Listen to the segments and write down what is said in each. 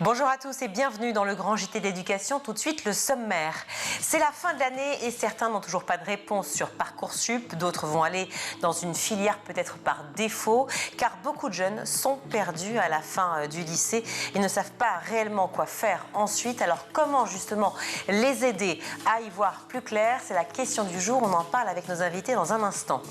Bonjour à tous et bienvenue dans le grand JT d'éducation. Tout de suite, le sommaire. C'est la fin de l'année et certains n'ont toujours pas de réponse sur Parcoursup. D'autres vont aller dans une filière peut-être par défaut, car beaucoup de jeunes sont perdus à la fin du lycée. Ils ne savent pas réellement quoi faire ensuite. Alors comment justement les aider à y voir plus clair? C'est la question du jour. On en parle avec nos invités dans un instant.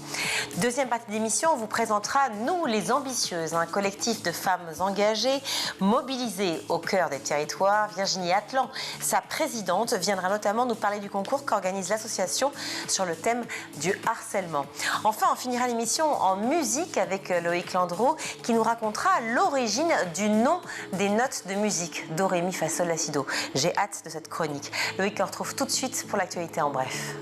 Deuxième partie d'émission, on vous présentera Nous les ambitieuses, un collectif de femmes engagées, mobilisées au cœur des territoires. Virginie Atlan, sa présidente, viendra notamment nous parler du concours qu'organise l'association sur le thème du harcèlement. Enfin, on finira l'émission en musique avec Loïc Landreau qui nous racontera l'origine du nom des notes de musique, do, ré, mi, fa, sol, la, si, do. J'ai hâte de cette chronique. Loïc, on retrouve tout de suite pour l'actualité en bref.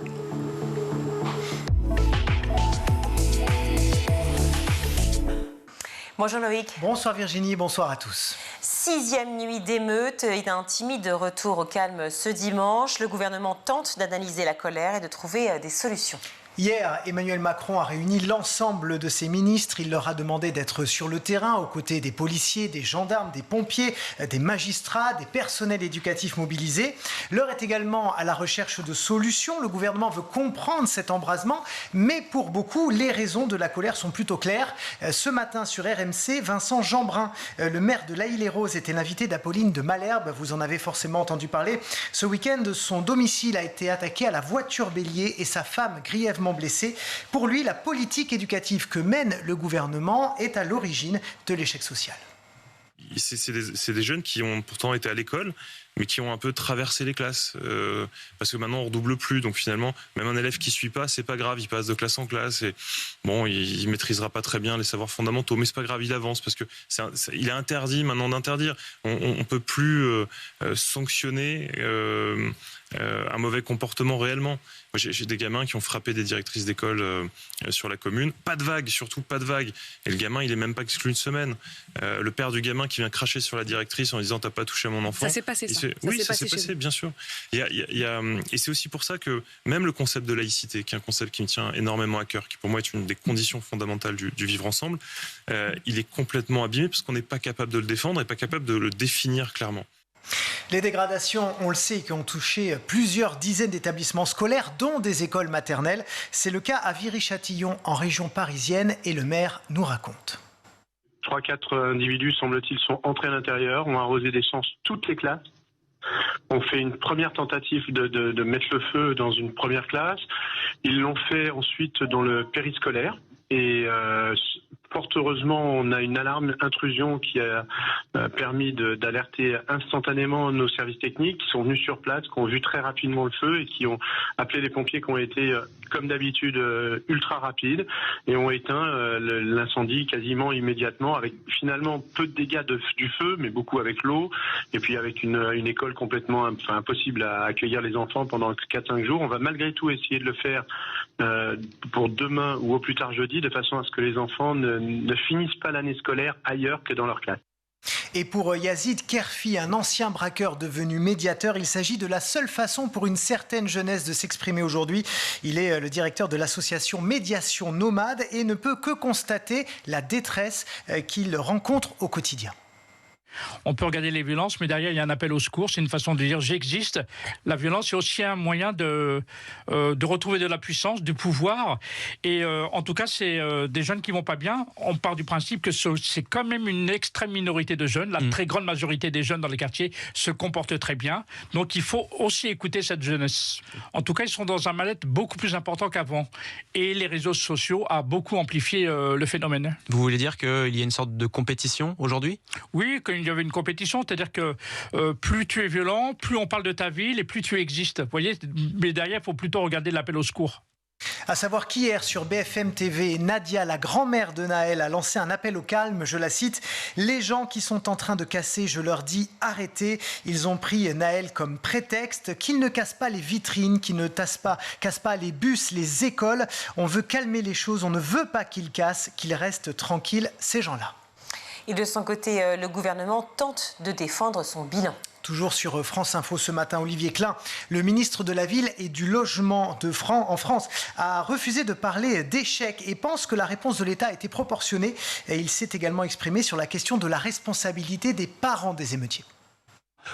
Bonjour Loïc. Bonsoir Virginie, bonsoir à tous. 6e nuit d'émeute et un timide retour au calme ce dimanche. Le gouvernement tente d'analyser la colère et de trouver des solutions. Hier, Emmanuel Macron a réuni l'ensemble de ses ministres. Il leur a demandé d'être sur le terrain aux côtés des policiers, des gendarmes, des pompiers, des magistrats, des personnels éducatifs mobilisés. L'heure est également à la recherche de solutions. Le gouvernement veut comprendre cet embrasement, mais pour beaucoup, les raisons de la colère sont plutôt claires. Ce matin sur RMC, Vincent Jeanbrun, le maire de l'Haÿ-les-Roses, était l'invité d'Apolline de Malherbe. Vous en avez forcément entendu parler. Ce week-end, son domicile a été attaqué à la voiture bélier et sa femme grièvement blessé. Pour lui, la politique éducative que mène le gouvernement est à l'origine de l'échec social. C'est des jeunes qui ont pourtant été à l'école, mais qui ont un peu traversé les classes, parce que maintenant on redouble plus, donc finalement même un élève qui suit pas, c'est pas grave, il passe de classe en classe et bon, il maîtrisera pas très bien les savoirs fondamentaux, mais c'est pas grave, il avance parce que il est interdit maintenant d'interdire. On peut plus sanctionner un mauvais comportement réellement. Moi, j'ai des gamins qui ont frappé des directrices d'école sur la commune. Pas de vague, surtout pas de vague. Et le gamin, il est même pas exclu une semaine. Le père du gamin qui vient cracher sur la directrice en disant t'as pas touché à mon enfant. Ça s'est passé ça. Oui, ça s'est passé, bien sûr. Et c'est aussi pour ça que même le concept de laïcité, qui est un concept qui me tient énormément à cœur, qui pour moi est une des conditions fondamentales du vivre ensemble, il est complètement abîmé parce qu'on n'est pas capable de le défendre et pas capable de le définir clairement. Les dégradations, on le sait, qui ont touché plusieurs dizaines d'établissements scolaires, dont des écoles maternelles. C'est le cas à Viry-Châtillon, en région parisienne, et le maire nous raconte. 3-4 individus, semble-t-il, sont entrés à l'intérieur, ont arrosé d'essence toutes les classes. On fait une première tentative de mettre le feu dans une première classe. Ils l'ont fait ensuite dans le périscolaire. Et fort heureusement, on a une alarme intrusion qui a permis d'alerter instantanément nos services techniques qui sont venus sur place, qui ont vu très rapidement le feu et qui ont appelé les pompiers qui ont été, comme d'habitude, ultra rapides et ont éteint l'incendie quasiment immédiatement avec finalement peu de dégâts du feu, mais beaucoup avec l'eau et puis avec une école complètement impossible à accueillir les enfants pendant 4-5 jours. On va malgré tout essayer de le faire pour demain ou au plus tard jeudi, de façon à ce que les enfants ne finissent pas l'année scolaire ailleurs que dans leur classe. Et pour Yazid Kerfi, un ancien braqueur devenu médiateur, il s'agit de la seule façon pour une certaine jeunesse de s'exprimer aujourd'hui. Il est le directeur de l'association Médiation Nomade et ne peut que constater la détresse qu'il rencontre au quotidien. On peut regarder les violences, mais derrière, il y a un appel au secours. C'est une façon de dire « j'existe ». La violence, c'est aussi un moyen de retrouver de la puissance, du pouvoir. Et en tout cas, c'est des jeunes qui vont pas bien. On part du principe que c'est quand même une extrême minorité de jeunes. La très grande majorité des jeunes dans les quartiers se comportent très bien. Donc, il faut aussi écouter cette jeunesse. En tout cas, ils sont dans un mal-être beaucoup plus important qu'avant. Et les réseaux sociaux ont beaucoup amplifié le phénomène. Vous voulez dire qu'il y a une sorte de compétition aujourd'hui ? Oui, qu'il y avait une compétition, c'est-à-dire que plus tu es violent, plus on parle de ta ville et plus tu existes. Vous voyez, mais derrière, il faut plutôt regarder l'appel au secours. À savoir qu'hier, sur BFM TV, Nadia, la grand-mère de Naël, a lancé un appel au calme. Je la cite. « Les gens qui sont en train de casser, je leur dis arrêtez. Ils ont pris Naël comme prétexte, qu'ils ne cassent pas les vitrines, qu'ils ne cassent pas les bus, les écoles. On veut calmer les choses, on ne veut pas qu'ils cassent, qu'ils restent tranquilles, ces gens-là. » Et de son côté, le gouvernement tente de défendre son bilan. Toujours sur France Info ce matin, Olivier Klein, le ministre de la Ville et du Logement en France, a refusé de parler d'échec et pense que la réponse de l'État a été proportionnée. Et il s'est également exprimé sur la question de la responsabilité des parents des émeutiers.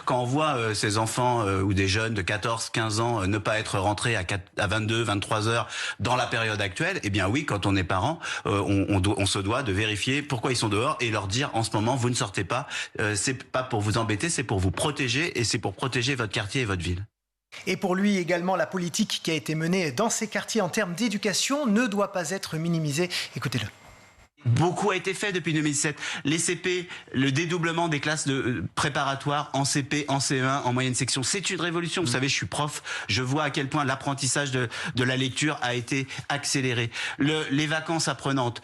Quand on voit ces enfants ou des jeunes de 14, 15 ans ne pas être rentrés à 22, 23 heures dans la période actuelle, eh bien oui, quand on est parent, on se doit de vérifier pourquoi ils sont dehors et leur dire en ce moment, vous ne sortez pas, c'est pas pour vous embêter, c'est pour vous protéger et c'est pour protéger votre quartier et votre ville. Et pour lui également, la politique qui a été menée dans ces quartiers en termes d'éducation ne doit pas être minimisée. Écoutez-le. Beaucoup a été fait depuis 2007. Les CP, le dédoublement des classes préparatoires en CP, en CE1, en moyenne section, c'est une révolution. Vous savez, je suis prof, je vois à quel point l'apprentissage de la lecture a été accéléré. Les vacances apprenantes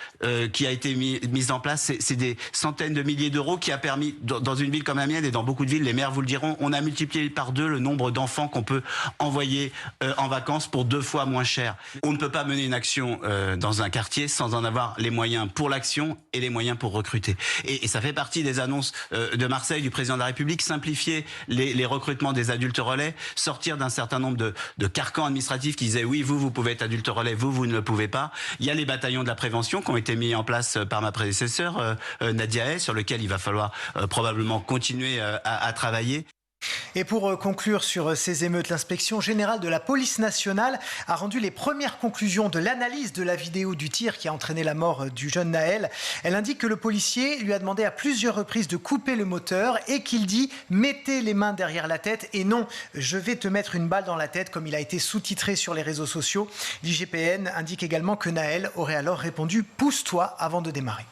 qui a été mise en place, c'est des centaines de milliers d'euros qui a permis, dans une ville comme la mienne et dans beaucoup de villes, les maires vous le diront, on a multiplié par 2 le nombre d'enfants qu'on peut envoyer en vacances pour 2 fois moins cher. On ne peut pas mener une action dans un quartier sans en avoir les moyens pour l'action et les moyens pour recruter. Et ça fait partie des annonces de Marseille, du président de la République, simplifier les recrutements des adultes relais, sortir d'un certain nombre de carcans administratifs qui disaient oui, vous pouvez être adulte relais, vous ne le pouvez pas. Il y a les bataillons de la prévention qui ont été mis en place par ma prédécesseur, Nadia Hay, sur lequel il va falloir probablement continuer à travailler. Et pour conclure sur ces émeutes, l'inspection générale de la police nationale a rendu les premières conclusions de l'analyse de la vidéo du tir qui a entraîné la mort du jeune Naël. Elle indique que le policier lui a demandé à plusieurs reprises de couper le moteur et qu'il dit « mettez les mains derrière la tête » et non « je vais te mettre une balle dans la tête » comme il a été sous-titré sur les réseaux sociaux. L'IGPN indique également que Naël aurait alors répondu « pousse-toi » avant de démarrer.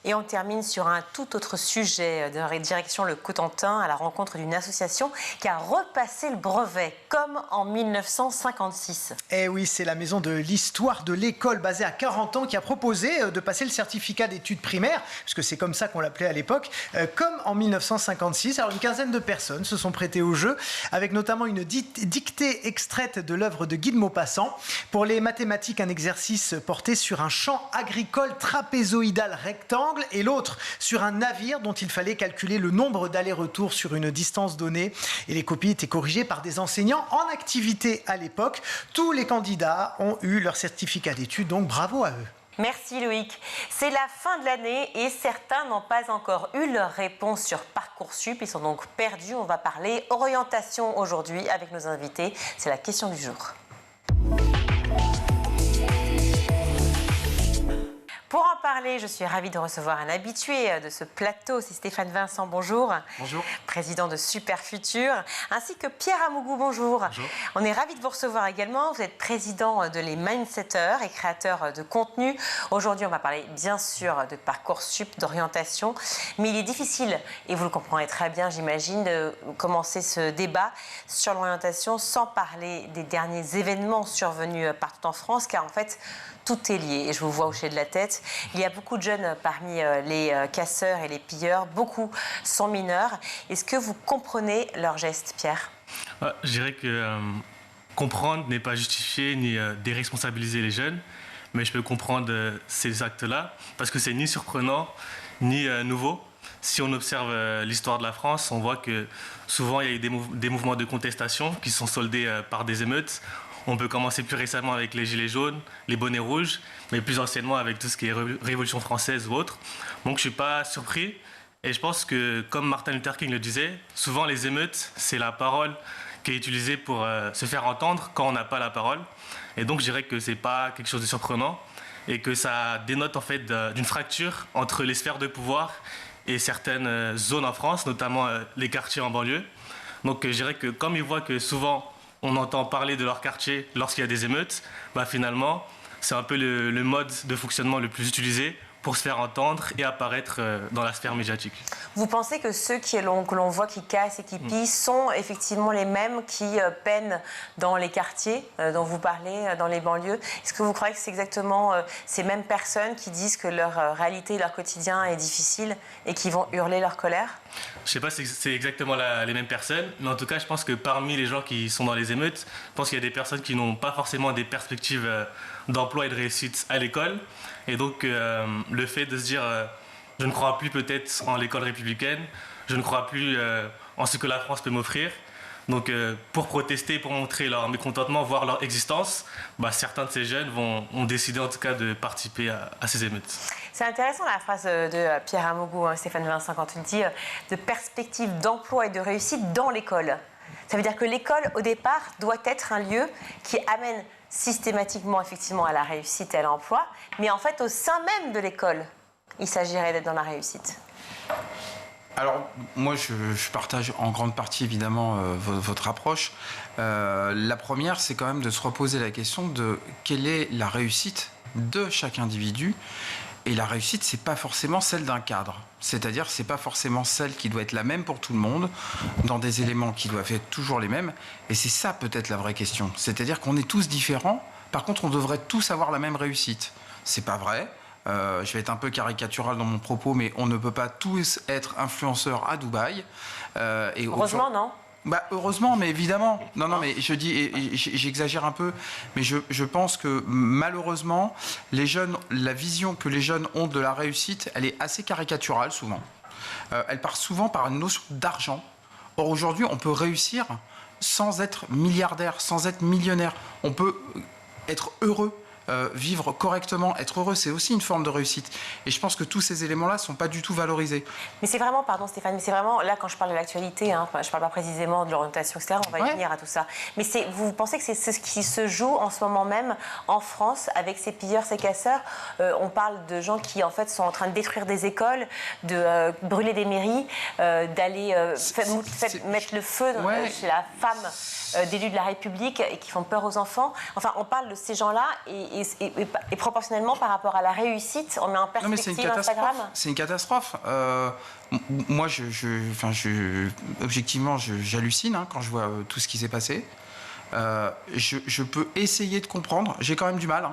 Et on termine sur un tout autre sujet de la direction le Cotentin à la rencontre d'une association qui a repassé le brevet, comme en 1956. Eh oui, c'est la maison de l'histoire de l'école basée à 40 ans qui a proposé de passer le certificat d'études primaires, puisque c'est comme ça qu'on l'appelait à l'époque, comme en 1956. Alors une quinzaine de personnes se sont prêtées au jeu, avec notamment une dictée extraite de l'œuvre de Guy de Maupassant. Pour les mathématiques, un exercice porté sur un champ agricole trapézoïdal rectangle, et l'autre sur un navire dont il fallait calculer le nombre d'allers-retours sur une distance donnée. Et les copies étaient corrigées par des enseignants en activité à l'époque. Tous les candidats ont eu leur certificat d'études, donc bravo à eux. Merci Loïc. C'est la fin de l'année et certains n'ont pas encore eu leur réponse sur Parcoursup. Ils sont donc perdus. On va parler orientation aujourd'hui avec nos invités. C'est la question du jour. Pour en parler, je suis ravie de recevoir un habitué de ce plateau, c'est Stéphane Vincent, bonjour. Bonjour. Président de Super Futur, ainsi que Pierre Amougou, bonjour. Bonjour. On est ravis de vous recevoir également, vous êtes président de Les Mindsetters et créateur de contenu. Aujourd'hui, on va parler bien sûr de Parcoursup, d'orientation, mais il est difficile, et vous le comprendrez très bien, j'imagine, de commencer ce débat sur l'orientation sans parler des derniers événements survenus partout en France, car en fait, tout est lié, et je vous vois hocher de la tête. Il y a beaucoup de jeunes parmi les casseurs et les pilleurs, beaucoup sont mineurs. Est-ce que vous comprenez leurs gestes, Pierre ? Je dirais que comprendre n'est pas justifier ni déresponsabiliser les jeunes, mais je peux comprendre ces actes-là, parce que c'est ni surprenant, ni nouveau. Si on observe l'histoire de la France, on voit que souvent il y a eu des mouvements de contestation qui sont soldés par des émeutes. On peut commencer plus récemment avec les gilets jaunes, les bonnets rouges, mais plus anciennement avec tout ce qui est Révolution française ou autre. Donc je ne suis pas surpris. Et je pense que, comme Martin Luther King le disait, souvent les émeutes, c'est la parole qui est utilisée pour se faire entendre quand on n'a pas la parole. Et donc je dirais que ce n'est pas quelque chose de surprenant et que ça dénote en fait d'une fracture entre les sphères de pouvoir et certaines zones en France, notamment les quartiers en banlieue. Donc je dirais que comme ils voient que souvent on entend parler de leur quartier lorsqu'il y a des émeutes, finalement, c'est un peu le mode de fonctionnement le plus utilisé pour se faire entendre et apparaître dans la sphère médiatique. Vous pensez que ceux que l'on voit qui cassent et qui pillent sont effectivement les mêmes qui peinent dans les quartiers dont vous parlez, dans les banlieues ? Est-ce que vous croyez que c'est exactement ces mêmes personnes qui disent que leur réalité, leur quotidien est difficile et qui vont hurler leur colère ? Je ne sais pas si c'est exactement les mêmes personnes, mais en tout cas, je pense que parmi les gens qui sont dans les émeutes, je pense qu'il y a des personnes qui n'ont pas forcément des perspectives d'emploi et de réussite à l'école. Et donc, le fait de se dire je ne crois plus peut-être en l'école républicaine, je ne crois plus en ce que la France peut m'offrir. Donc, pour protester, pour montrer leur mécontentement, voire leur existence, certains de ces jeunes ont décidé en tout cas de participer à ces émeutes. C'est intéressant la phrase de Pierre Amougou, Stéphane Vincent, quand il dit de perspective d'emploi et de réussite dans l'école. Ça veut dire que l'école, au départ, doit être un lieu qui amène systématiquement, effectivement, à la réussite et à l'emploi, mais en fait, au sein même de l'école, il s'agirait d'être dans la réussite. Alors, moi, je partage en grande partie, évidemment, votre approche. La première, c'est quand même de se reposer la question de quelle est la réussite de chaque individu. Et la réussite, c'est pas forcément celle d'un cadre. C'est-à-dire, c'est pas forcément celle qui doit être la même pour tout le monde, dans des éléments qui doivent être toujours les mêmes. Et c'est ça, peut-être, la vraie question. C'est-à-dire qu'on est tous différents. Par contre, on devrait tous avoir la même réussite. C'est pas vrai. Je vais être un peu caricatural dans mon propos, mais on ne peut pas tous être influenceurs à Dubaï. Heureusement, non ? Heureusement, mais évidemment. Non, mais je dis, j'exagère un peu, mais je pense que malheureusement, les jeunes, la vision que les jeunes ont de la réussite, elle est assez caricaturale souvent. Elle part souvent par une notion d'argent. Or aujourd'hui, on peut réussir sans être milliardaire, sans être millionnaire. On peut être heureux. Vivre correctement, être heureux, c'est aussi une forme de réussite. Et je pense que tous ces éléments-là ne sont pas du tout valorisés. Mais c'est vraiment, pardon Stéphane, mais c'est vraiment, là quand je parle de l'actualité, je ne parle pas précisément de l'orientation, etc., on va y venir à tout ça. Mais vous pensez que c'est ce qui se joue en ce moment même en France avec ces pilleurs, ces casseurs on parle de gens qui en fait sont en train de détruire des écoles, de brûler des mairies, d'aller mettre le feu chez la femme d'élus de la République et qui font peur aux enfants. Enfin, on parle de ces gens-là et proportionnellement par rapport à la réussite, on met en perspective Instagram. C'est une catastrophe. Moi, objectivement, j'hallucine quand je vois tout ce qui s'est passé. Je peux essayer de comprendre. J'ai quand même du mal.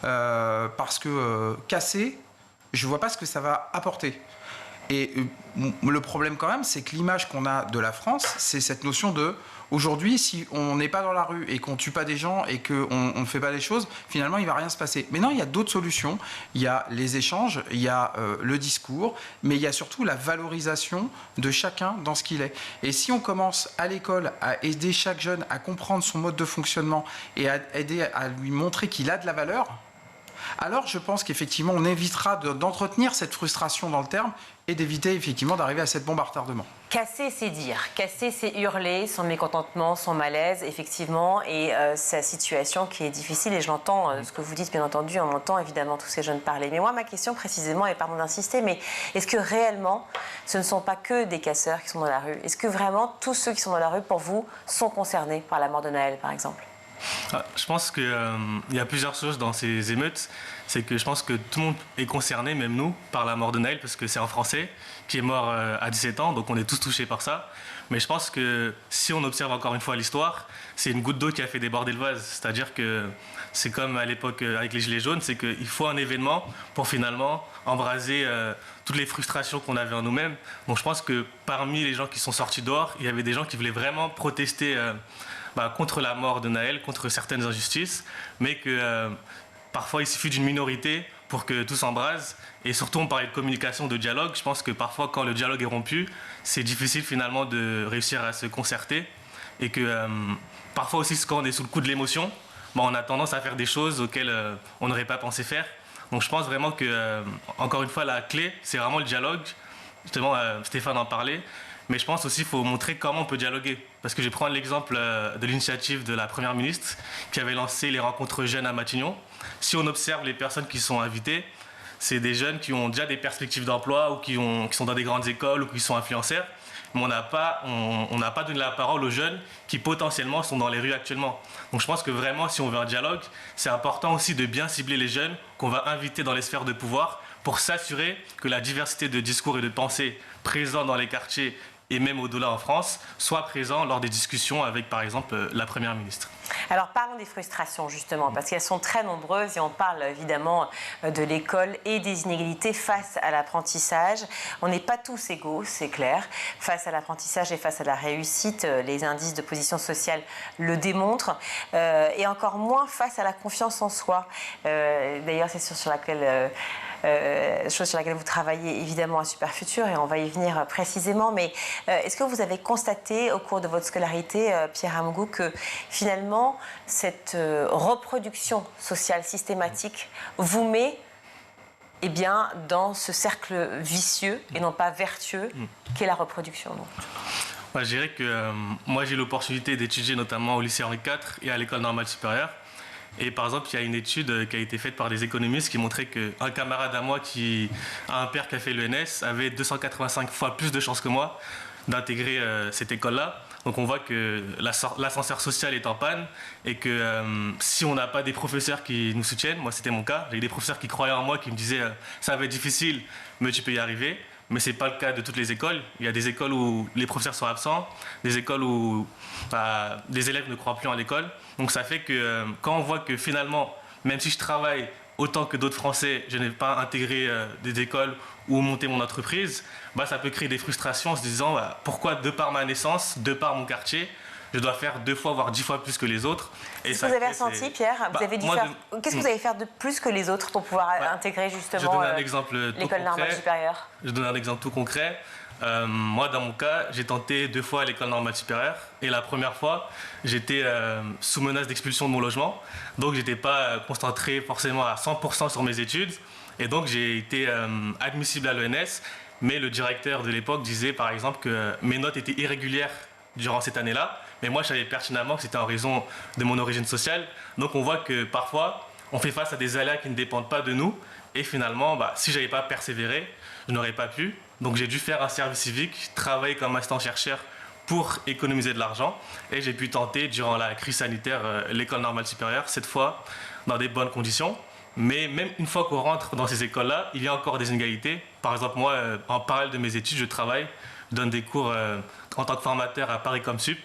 Parce que casser, je ne vois pas ce que ça va apporter. Et le problème quand même, c'est que l'image qu'on a de la France, c'est cette notion de... Aujourd'hui, si on n'est pas dans la rue et qu'on ne tue pas des gens et qu'on ne fait pas des choses, finalement, il ne va rien se passer. Mais non, il y a d'autres solutions. Il y a les échanges, il y a le discours, mais il y a surtout la valorisation de chacun dans ce qu'il est. Et si on commence à l'école à aider chaque jeune à comprendre son mode de fonctionnement et à aider à lui montrer qu'il a de la valeur, alors je pense qu'effectivement, on évitera d'entretenir cette frustration dans le terme et d'éviter effectivement d'arriver à cette bombe à retardement. Casser, c'est dire. Casser, c'est hurler son mécontentement, son malaise, effectivement, et sa situation qui est difficile. Et je l'entends, ce que vous dites, bien entendu, on entend évidemment tous ces jeunes parler. Mais moi, ma question précisément, et pardon d'insister, mais est-ce que réellement, ce ne sont pas que des casseurs qui sont dans la rue? Est-ce que vraiment, tous ceux qui sont dans la rue, pour vous, sont concernés par la mort de Naël, par exemple? Je pense qu'il y a plusieurs choses dans ces émeutes. C'est que je pense que tout le monde est concerné, même nous, par la mort de Naël, parce que c'est un Français qui est mort à 17 ans, donc on est tous touchés par ça. Mais je pense que si on observe encore une fois l'histoire, c'est une goutte d'eau qui a fait déborder le vase. C'est-à-dire que c'est comme à l'époque avec les Gilets jaunes, c'est qu'il faut un événement pour finalement embraser toutes les frustrations qu'on avait en nous-mêmes. Donc je pense que parmi les gens qui sont sortis dehors, il y avait des gens qui voulaient vraiment protester contre la mort de Naël, contre certaines injustices, mais que parfois il suffit d'une minorité pour que tout s'embrase. Et surtout, on parlait de communication, de dialogue. Je pense que parfois, quand le dialogue est rompu, c'est difficile finalement de réussir à se concerter. Et que parfois aussi, quand on est sous le coup de l'émotion, on a tendance à faire des choses auxquelles on n'aurait pas pensé faire. Donc je pense vraiment que, encore une fois, la clé, c'est vraiment le dialogue. Justement, Stéphane en parlait. Mais je pense aussi qu'il faut montrer comment on peut dialoguer. Parce que je vais prendre l'exemple de l'initiative de la Première ministre qui avait lancé les rencontres jeunes à Matignon. Si on observe les personnes qui sont invitées, c'est des jeunes qui ont déjà des perspectives d'emploi ou qui sont dans des grandes écoles ou qui sont influenceurs. Mais on n'a pas donné la parole aux jeunes qui potentiellement sont dans les rues actuellement. Donc je pense que vraiment, si on veut un dialogue, c'est important aussi de bien cibler les jeunes qu'on va inviter dans les sphères de pouvoir pour s'assurer que la diversité de discours et de pensée présents dans les quartiers et même au-delà en France, soit présent lors des discussions avec, par exemple, la Première ministre. Alors, parlons des frustrations, justement, parce qu'elles sont très nombreuses et on parle évidemment de l'école et des inégalités face à l'apprentissage. On n'est pas tous égaux, c'est clair. Face à l'apprentissage et face à la réussite, les indices de position sociale le démontrent. Et encore moins face à la confiance en soi. D'ailleurs, c'est chose sur laquelle vous travaillez évidemment à Superfutur et on va y venir précisément. Mais est-ce que vous avez constaté au cours de votre scolarité, Pierre Amougou, que finalement cette reproduction sociale systématique vous met eh bien, dans ce cercle vicieux et non pas vertueux qu'est la reproduction. Donc. Je dirais que moi, j'ai eu l'opportunité d'étudier notamment au lycée Henri IV et à l'école normale supérieure. Et par exemple, il y a une étude qui a été faite par des économistes qui montrait qu'un camarade à moi qui a un père qui a fait l'ENS avait 285 fois plus de chances que moi d'intégrer cette école-là. Donc on voit que l'ascenseur social est en panne et que si on n'a pas des professeurs qui nous soutiennent, moi c'était mon cas, j'ai eu des professeurs qui croyaient en moi, qui me disaient ça va être difficile, mais tu peux y arriver. Mais ce n'est pas le cas de toutes les écoles. Il y a des écoles où les professeurs sont absents, des écoles où les élèves ne croient plus en l'école. Donc ça fait que quand on voit que finalement, même si je travaille autant que d'autres Français, je n'ai pas intégré des écoles ou monté mon entreprise, ça peut créer des frustrations en se disant pourquoi, de par ma naissance, de par mon quartier, je dois faire 2 fois, voire 10 fois plus que les autres. Qu'est-ce que vous avez ressenti, Pierre? Qu'est-ce que vous avez fait de plus que les autres pour pouvoir intégrer justement l'école normale supérieure? Je donne un exemple tout concret. Moi, dans mon cas, j'ai tenté 2 fois l'école normale supérieure. Et la première fois, j'étais sous menace d'expulsion de mon logement. Donc, je n'étais pas concentré forcément à 100% sur mes études. Et donc, j'ai été admissible à l'ENS. Mais le directeur de l'époque disait, par exemple, que mes notes étaient irrégulières durant cette année-là. Mais moi, je savais pertinemment que c'était en raison de mon origine sociale. Donc, on voit que parfois, on fait face à des aléas qui ne dépendent pas de nous. Et finalement, si je n'avais pas persévéré, je n'aurais pas pu. Donc, j'ai dû faire un service civique, travailler comme assistant-chercheur pour économiser de l'argent. Et j'ai pu tenter, durant la crise sanitaire, l'école normale supérieure, cette fois dans des bonnes conditions. Mais même une fois qu'on rentre dans ces écoles-là, il y a encore des inégalités. Par exemple, moi, en parallèle de mes études, je travaille, je donne des cours en tant que formateur à Paris Comsup.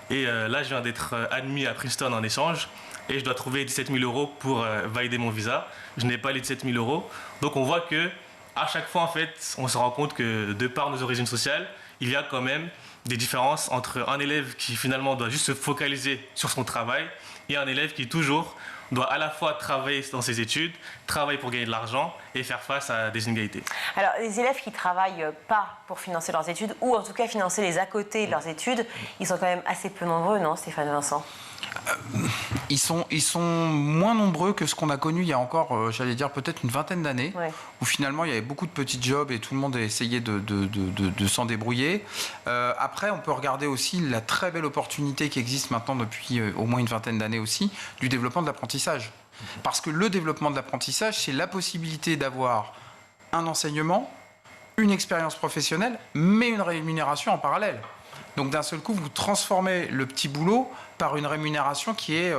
Et là, je viens d'être admis à Princeton en échange. Et je dois trouver 17 000 € pour valider mon visa. Je n'ai pas les 17 000 €. Donc on voit que à chaque fois, en fait, on se rend compte que de par nos origines sociales, il y a quand même des différences entre un élève qui finalement doit juste se focaliser sur son travail et un élève qui toujours doit à la fois travailler dans ses études, travailler pour gagner de l'argent et faire face à des inégalités. Alors, les élèves qui ne travaillent pas pour financer leurs études, ou en tout cas financer les à côté de leurs études, ils sont quand même assez peu nombreux, non, Stéphane Vincent? Ils sont moins nombreux que ce qu'on a connu il y a encore, j'allais dire, peut-être une vingtaine d'années, où finalement il y avait beaucoup de petits jobs et tout le monde essayait de s'en débrouiller. Après, on peut regarder aussi la très belle opportunité qui existe maintenant depuis au moins une vingtaine d'années aussi, du développement de l'apprentissage. Parce que le développement de l'apprentissage, c'est la possibilité d'avoir un enseignement, une expérience professionnelle, mais une rémunération en parallèle. Donc d'un seul coup, vous transformez le petit boulot par une rémunération qui est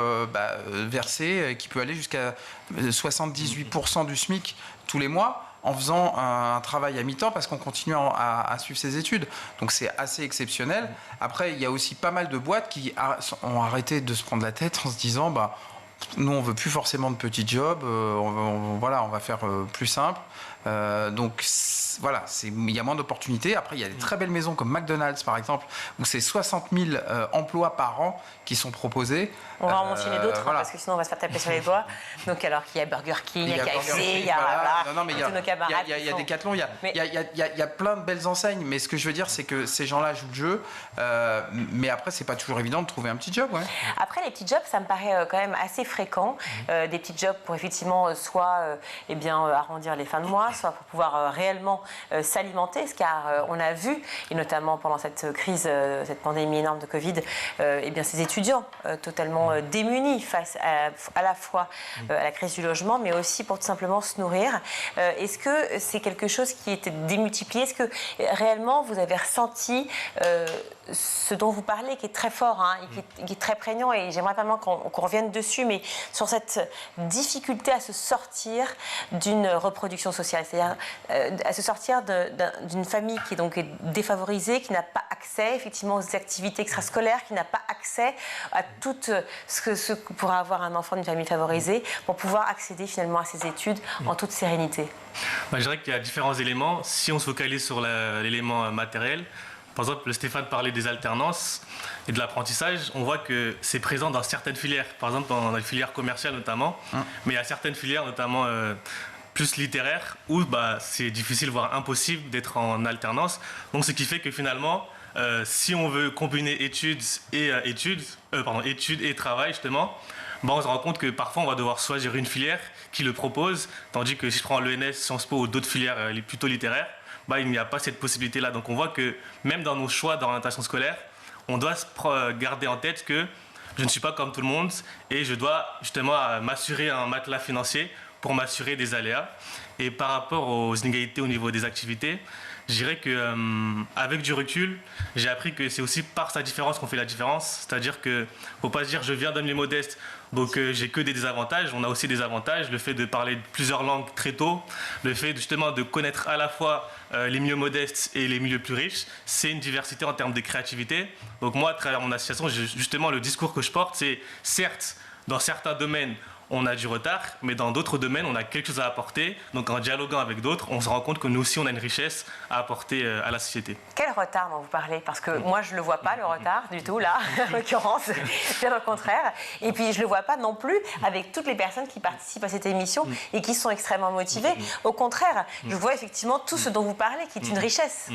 versée, qui peut aller jusqu'à 78% du SMIC tous les mois, en faisant un travail à mi-temps parce qu'on continue à suivre ses études. Donc c'est assez exceptionnel. Après, il y a aussi pas mal de boîtes qui ont arrêté de se prendre la tête en se disant nous, on veut plus forcément de petits jobs, on va faire plus simple. Donc voilà, il y a moins d'opportunités. Après, il y a des très belles maisons comme McDonald's, par exemple, où c'est 60 000 emplois par an qui sont proposés. On va en mentionner d'autres, parce que sinon on va se faire taper sur les doigts. Donc alors qu'il y a Burger King, il y a KFC, il y a tous nos camarades. Il y a Decathlon, il y a plein de belles enseignes. Mais ce que je veux dire, c'est que ces gens-là jouent le jeu. Mais après, c'est pas toujours évident de trouver un petit job. Ouais. Après, les petits jobs, ça me paraît quand même assez fréquent. Des petits jobs pour effectivement soit arrondir les fins de mois, soit pour pouvoir réellement s'alimenter, car on a vu, et notamment pendant cette crise, cette pandémie énorme de Covid, ces étudiants totalement démunis face à la fois à la crise du logement, mais aussi pour tout simplement se nourrir. Est-ce que c'est quelque chose qui était démultiplié? Est-ce que réellement vous avez ressenti ce dont vous parlez, qui est très fort, qui est très prégnant, et j'aimerais vraiment qu'on revienne dessus, mais sur cette difficulté à se sortir d'une reproduction sociale, c'est-à-dire à se sortir d'une famille qui est donc défavorisée, qui n'a pas accès effectivement aux activités extrascolaires, qui n'a pas accès à tout ce que pourra avoir un enfant d'une famille favorisée, pour pouvoir accéder finalement à ses études en toute sérénité. Je dirais qu'il y a différents éléments. Si on se focalise sur l'élément matériel, par exemple, Stéphane parlait des alternances et de l'apprentissage. On voit que c'est présent dans certaines filières, par exemple dans les filières commerciales notamment, mais il y a certaines filières notamment plus littéraires où c'est difficile, voire impossible d'être en alternance. Donc ce qui fait que finalement, si on veut combiner études et travail, justement, on se rend compte que parfois on va devoir choisir une filière qui le propose, tandis que si je prends l'ENS, Sciences Po ou d'autres filières plutôt littéraires, il n'y a pas cette possibilité-là. Donc on voit que même dans nos choix d'orientation scolaire, on doit garder en tête que je ne suis pas comme tout le monde et je dois justement m'assurer un matelas financier pour m'assurer des aléas. Et par rapport aux inégalités au niveau des activités, je dirais qu'avec du recul, j'ai appris que c'est aussi par sa différence qu'on fait la différence. C'est-à-dire qu'il ne faut pas se dire je viens d'un milieu modeste, donc j'ai que des désavantages. On a aussi des avantages. Le fait de parler plusieurs langues très tôt, le fait justement de connaître à la fois les milieux modestes et les milieux plus riches, c'est une diversité en termes de créativité. Donc moi, à travers mon association, justement, le discours que je porte, c'est certes, dans certains domaines, on a du retard, mais dans d'autres domaines, on a quelque chose à apporter. Donc en dialoguant avec d'autres, on se rend compte que nous aussi, on a une richesse à apporter à la société. Quel retard dont vous parlez? Parce que moi, je ne le vois pas, le retard, du tout, là, en l'occurrence. Bien au contraire. Et puis, je ne le vois pas non plus avec toutes les personnes qui participent à cette émission et qui sont extrêmement motivées. Au contraire, je vois effectivement tout ce dont vous parlez, qui est une richesse.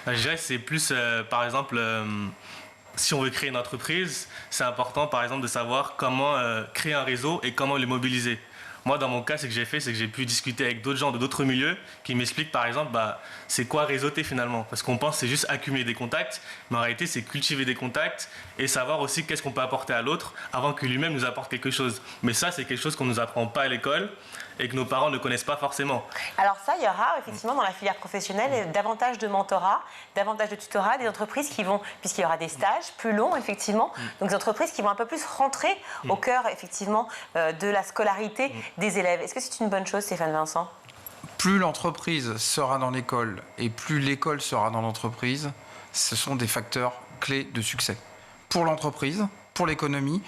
Je dirais que c'est plus, par exemple... si on veut créer une entreprise, c'est important, par exemple, de savoir comment créer un réseau et comment le mobiliser. Moi, dans mon cas, ce que j'ai fait, c'est que j'ai pu discuter avec d'autres gens de d'autres milieux qui m'expliquent, par exemple, c'est quoi réseauter finalement. Parce qu'on pense que c'est juste accumuler des contacts, mais en réalité, c'est cultiver des contacts et savoir aussi qu'est-ce qu'on peut apporter à l'autre avant que lui-même nous apporte quelque chose. Mais ça, c'est quelque chose qu'on ne nous apprend pas à l'école et que nos parents ne connaissent pas forcément. Alors ça, il y aura effectivement dans la filière professionnelle davantage de mentorat, davantage de tutorat, des entreprises qui vont, puisqu'il y aura des stages plus longs effectivement, donc des entreprises qui vont un peu plus rentrer au cœur effectivement de la scolarité des élèves. Est-ce que c'est une bonne chose, Stéphane Vincent? Plus l'entreprise sera dans l'école et plus l'école sera dans l'entreprise, ce sont des facteurs clés de succès. Pour l'entreprise, pour l'économie,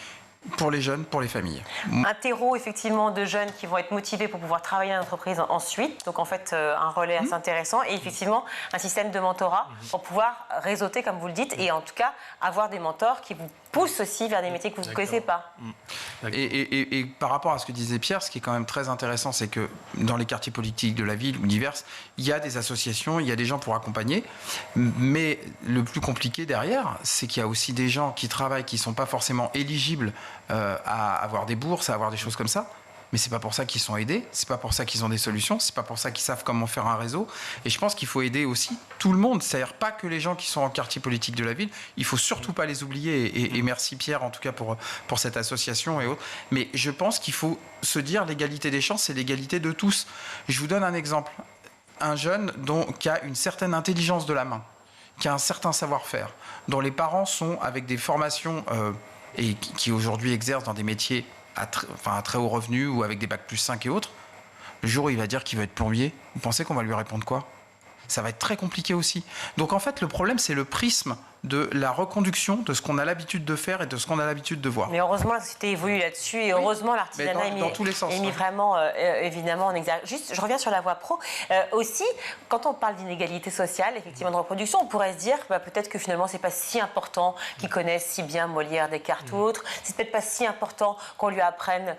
pour les jeunes, pour les familles. Un terreau effectivement de jeunes qui vont être motivés pour pouvoir travailler dans l'entreprise ensuite. Donc en fait un relais assez intéressant et effectivement un système de mentorat pour pouvoir réseauter comme vous le dites et en tout cas avoir des mentors qui vous poussent aussi vers des métiers que vous ne connaissez pas. Et par rapport à ce que disait Pierre, ce qui est quand même très intéressant, c'est que dans les quartiers politiques de la ville ou diverses, il y a des associations, il y a des gens pour accompagner. Mais le plus compliqué derrière, c'est qu'il y a aussi des gens qui travaillent, qui ne sont pas forcément éligibles à avoir des bourses, à avoir des choses comme ça. Mais c'est pas pour ça qu'ils sont aidés, c'est pas pour ça qu'ils ont des solutions, c'est pas pour ça qu'ils savent comment faire un réseau. Et je pense qu'il faut aider aussi tout le monde, c'est-à-dire pas que les gens qui sont en quartier politique de la ville, il faut surtout pas les oublier. Et merci Pierre en tout cas pour cette association et autres. Mais je pense qu'il faut se dire l'égalité des chances, c'est l'égalité de tous. Je vous donne un exemple. Un jeune qui a une certaine intelligence de la main, qui a un certain savoir-faire, dont les parents sont avec des formations et qui aujourd'hui exercent dans des métiers à très haut revenu ou avec des bacs plus 5 et autres, le jour où il va dire qu'il veut être plombier, vous pensez qu'on va lui répondre quoi? Ça va être très compliqué aussi. Donc en fait, le problème, c'est le prisme de la reconduction de ce qu'on a l'habitude de faire et de ce qu'on a l'habitude de voir. Mais heureusement, la société évolue là-dessus et heureusement, l'artisanat est mis vraiment, évidemment, en exergue. Juste, je reviens sur la voie pro. Aussi, quand on parle d'inégalité sociale, effectivement, de reproduction, on pourrait se dire peut-être que finalement, c'est pas si important qu'ils connaissent si bien Molière, Descartes ou autres. C'est peut-être pas si important qu'on lui apprenne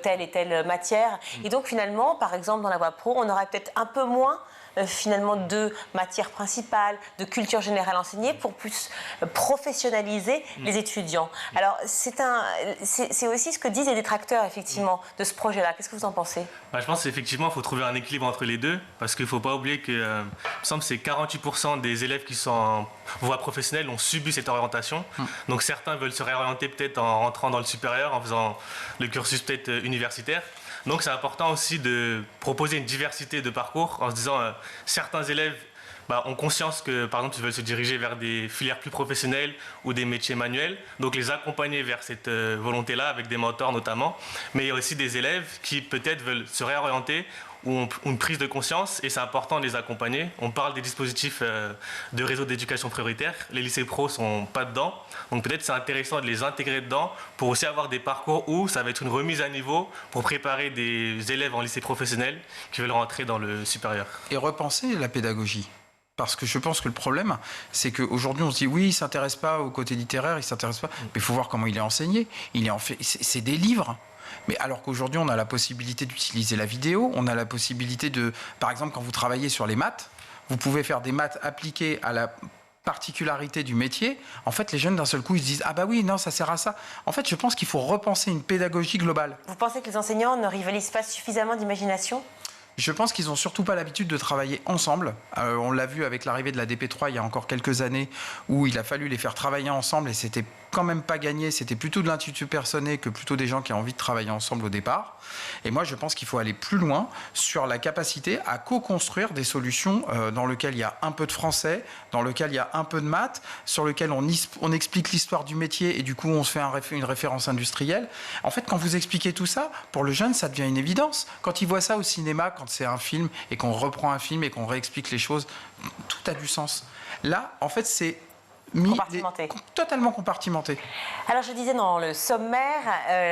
telle et telle matière. Et donc, finalement, par exemple, dans la voie pro, on aurait peut-être un peu moins finalement de matières principales, de culture générale enseignée pour plus professionnaliser les étudiants. Alors c'est aussi ce que disent les détracteurs effectivement de ce projet-là. Qu'est-ce que vous en pensez? Je pense qu'effectivement il faut trouver un équilibre entre les deux parce qu'il ne faut pas oublier que il me semble que c'est 48% des élèves qui sont en voie professionnelle ont subi cette orientation. Donc certains veulent se réorienter peut-être en rentrant dans le supérieur, en faisant le cursus peut-être universitaire. Donc c'est important aussi de proposer une diversité de parcours en se disant certains élèves ont conscience que par exemple ils veulent se diriger vers des filières plus professionnelles ou des métiers manuels, donc les accompagner vers cette volonté-là avec des mentors notamment, mais il y a aussi des élèves qui peut-être veulent se réorienter ou ont une prise de conscience et c'est important de les accompagner. On parle des dispositifs de réseau d'éducation prioritaire, les lycées pro sont pas dedans, donc peut-être c'est intéressant de les intégrer dedans pour aussi avoir des parcours où ça va être une remise à niveau pour préparer des élèves en lycée professionnel qui veulent rentrer dans le supérieur. Et repenser la pédagogie. Parce que je pense que le problème, c'est qu'aujourd'hui, on se dit, oui, il ne s'intéresse pas au côté littéraire, il ne s'intéresse pas. Mais il faut voir comment il est enseigné. C'est des livres. Mais alors qu'aujourd'hui, on a la possibilité d'utiliser la vidéo, on a la possibilité de... Par exemple, quand vous travaillez sur les maths, vous pouvez faire des maths appliquées à la particularité du métier, en fait, les jeunes, d'un seul coup, ils se disent « Ah bah oui, non, ça sert à ça ». En fait, je pense qu'il faut repenser une pédagogie globale. Vous pensez que les enseignants ne rivalisent pas suffisamment d'imagination ? Je pense qu'ils n'ont surtout pas l'habitude de travailler ensemble. On l'a vu avec l'arrivée de la DP3 il y a encore quelques années, où il a fallu les faire travailler ensemble et c'était quand même pas gagné. C'était plutôt de l'intuitu personné que plutôt des gens qui ont envie de travailler ensemble au départ. Et moi, je pense qu'il faut aller plus loin sur la capacité à co-construire des solutions dans lesquelles il y a un peu de français, dans lesquelles il y a un peu de maths, sur lesquelles on explique l'histoire du métier et du coup, on se fait une référence industrielle. En fait, quand vous expliquez tout ça, pour le jeune, ça devient une évidence. Quand il voit ça au cinéma, quand c'est un film et qu'on reprend un film et qu'on réexplique les choses, tout a du sens. Là, en fait, c'est totalement compartimenté. Alors je disais dans le sommaire,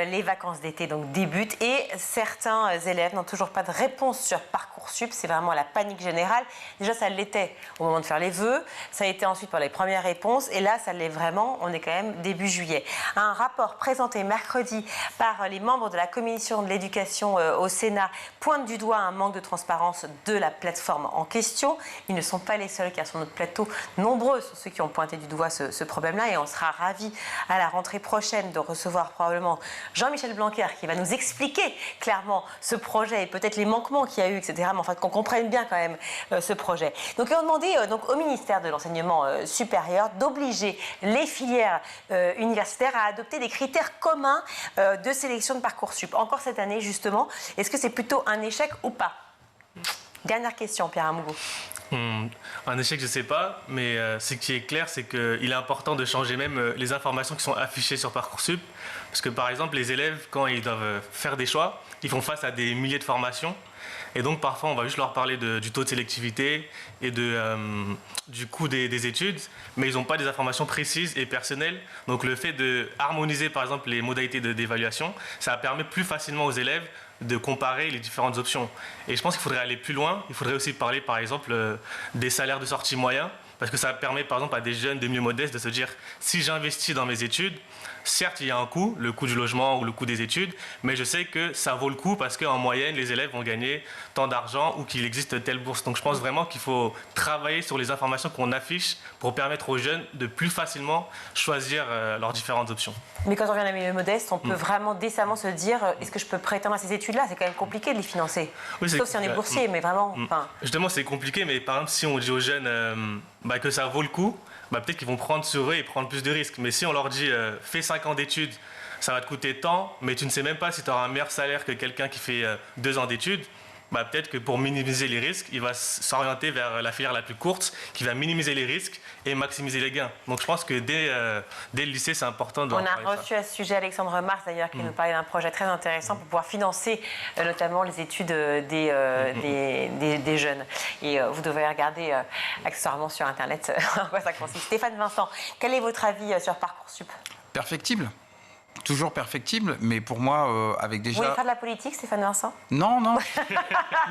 les vacances d'été donc débutent et certains élèves n'ont toujours pas de réponse sur Parcoursup. C'est vraiment la panique générale. Déjà ça l'était au moment de faire les vœux, ça a été ensuite pour les premières réponses et là ça l'est vraiment, on est quand même début juillet. Un rapport présenté mercredi par les membres de la commission de l'éducation au Sénat pointe du doigt un manque de transparence de la plateforme en question. Ils ne sont pas les seuls car sur notre plateau, nombreux sont ceux qui ont pointé du doigt ce problème-là et on sera ravis à la rentrée prochaine de recevoir probablement Jean-Michel Blanquer qui va nous expliquer clairement ce projet et peut-être les manquements qu'il y a eu, etc. Mais en fait qu'on comprenne bien quand même ce projet. Donc ils ont demandé donc, au ministère de l'Enseignement supérieur d'obliger les filières universitaires à adopter des critères communs de sélection de Parcoursup. Encore cette année justement, est-ce que c'est plutôt un échec ou pas ? Dernière question, Pierre Amougo. Un échec, je ne sais pas, mais ce qui est clair, c'est qu'il est important de changer même les informations qui sont affichées sur Parcoursup. Parce que par exemple, les élèves, quand ils doivent faire des choix, ils font face à des milliers de formations. Et donc parfois, on va juste leur parler du taux de sélectivité et du coût des études, mais ils n'ont pas des informations précises et personnelles. Donc le fait de harmoniser par exemple les modalités d'évaluation, ça permet plus facilement aux élèves de comparer les différentes options. Et je pense qu'il faudrait aller plus loin. Il faudrait aussi parler, par exemple, des salaires de sortie moyens, parce que ça permet, par exemple, à des jeunes de milieux modestes de se dire, si j'investis dans mes études, certes, il y a un coût, le coût du logement ou le coût des études, mais je sais que ça vaut le coup parce qu'en moyenne, les élèves vont gagner tant d'argent ou qu'il existe telle bourse. Donc je pense vraiment qu'il faut travailler sur les informations qu'on affiche pour permettre aux jeunes de plus facilement choisir leurs différentes options. Mais quand on vient d'un milieu modeste, on peut vraiment décemment se dire est-ce que je peux prétendre à ces études-là ? C'est quand même compliqué de les financer. Oui, sauf si on est boursier, mais vraiment... Justement, c'est compliqué, mais par exemple, si on dit aux jeunes que ça vaut le coup, peut-être qu'ils vont prendre sur eux et prendre plus de risques. Mais si on leur dit fais 5 ans d'études, ça va te coûter tant, mais tu ne sais même pas si tu auras un meilleur salaire que quelqu'un qui fait 2 ans d'études, peut-être que pour minimiser les risques, il va s'orienter vers la filière la plus courte, qui va minimiser les risques et maximiser les gains. Donc je pense que dès le lycée, c'est important de... On a reçu à ce sujet Alexandre Mars, d'ailleurs, qui nous parlait d'un projet très intéressant pour pouvoir financer notamment les études des jeunes. Et vous devez regarder accessoirement sur Internet en quoi ça consiste. Stéphane Vincent, quel est votre avis sur Parcoursup ? Perfectible. Toujours perfectible, mais pour moi, avec déjà... Vous voulez faire de la politique, Stéphane Vincent ? Non, non.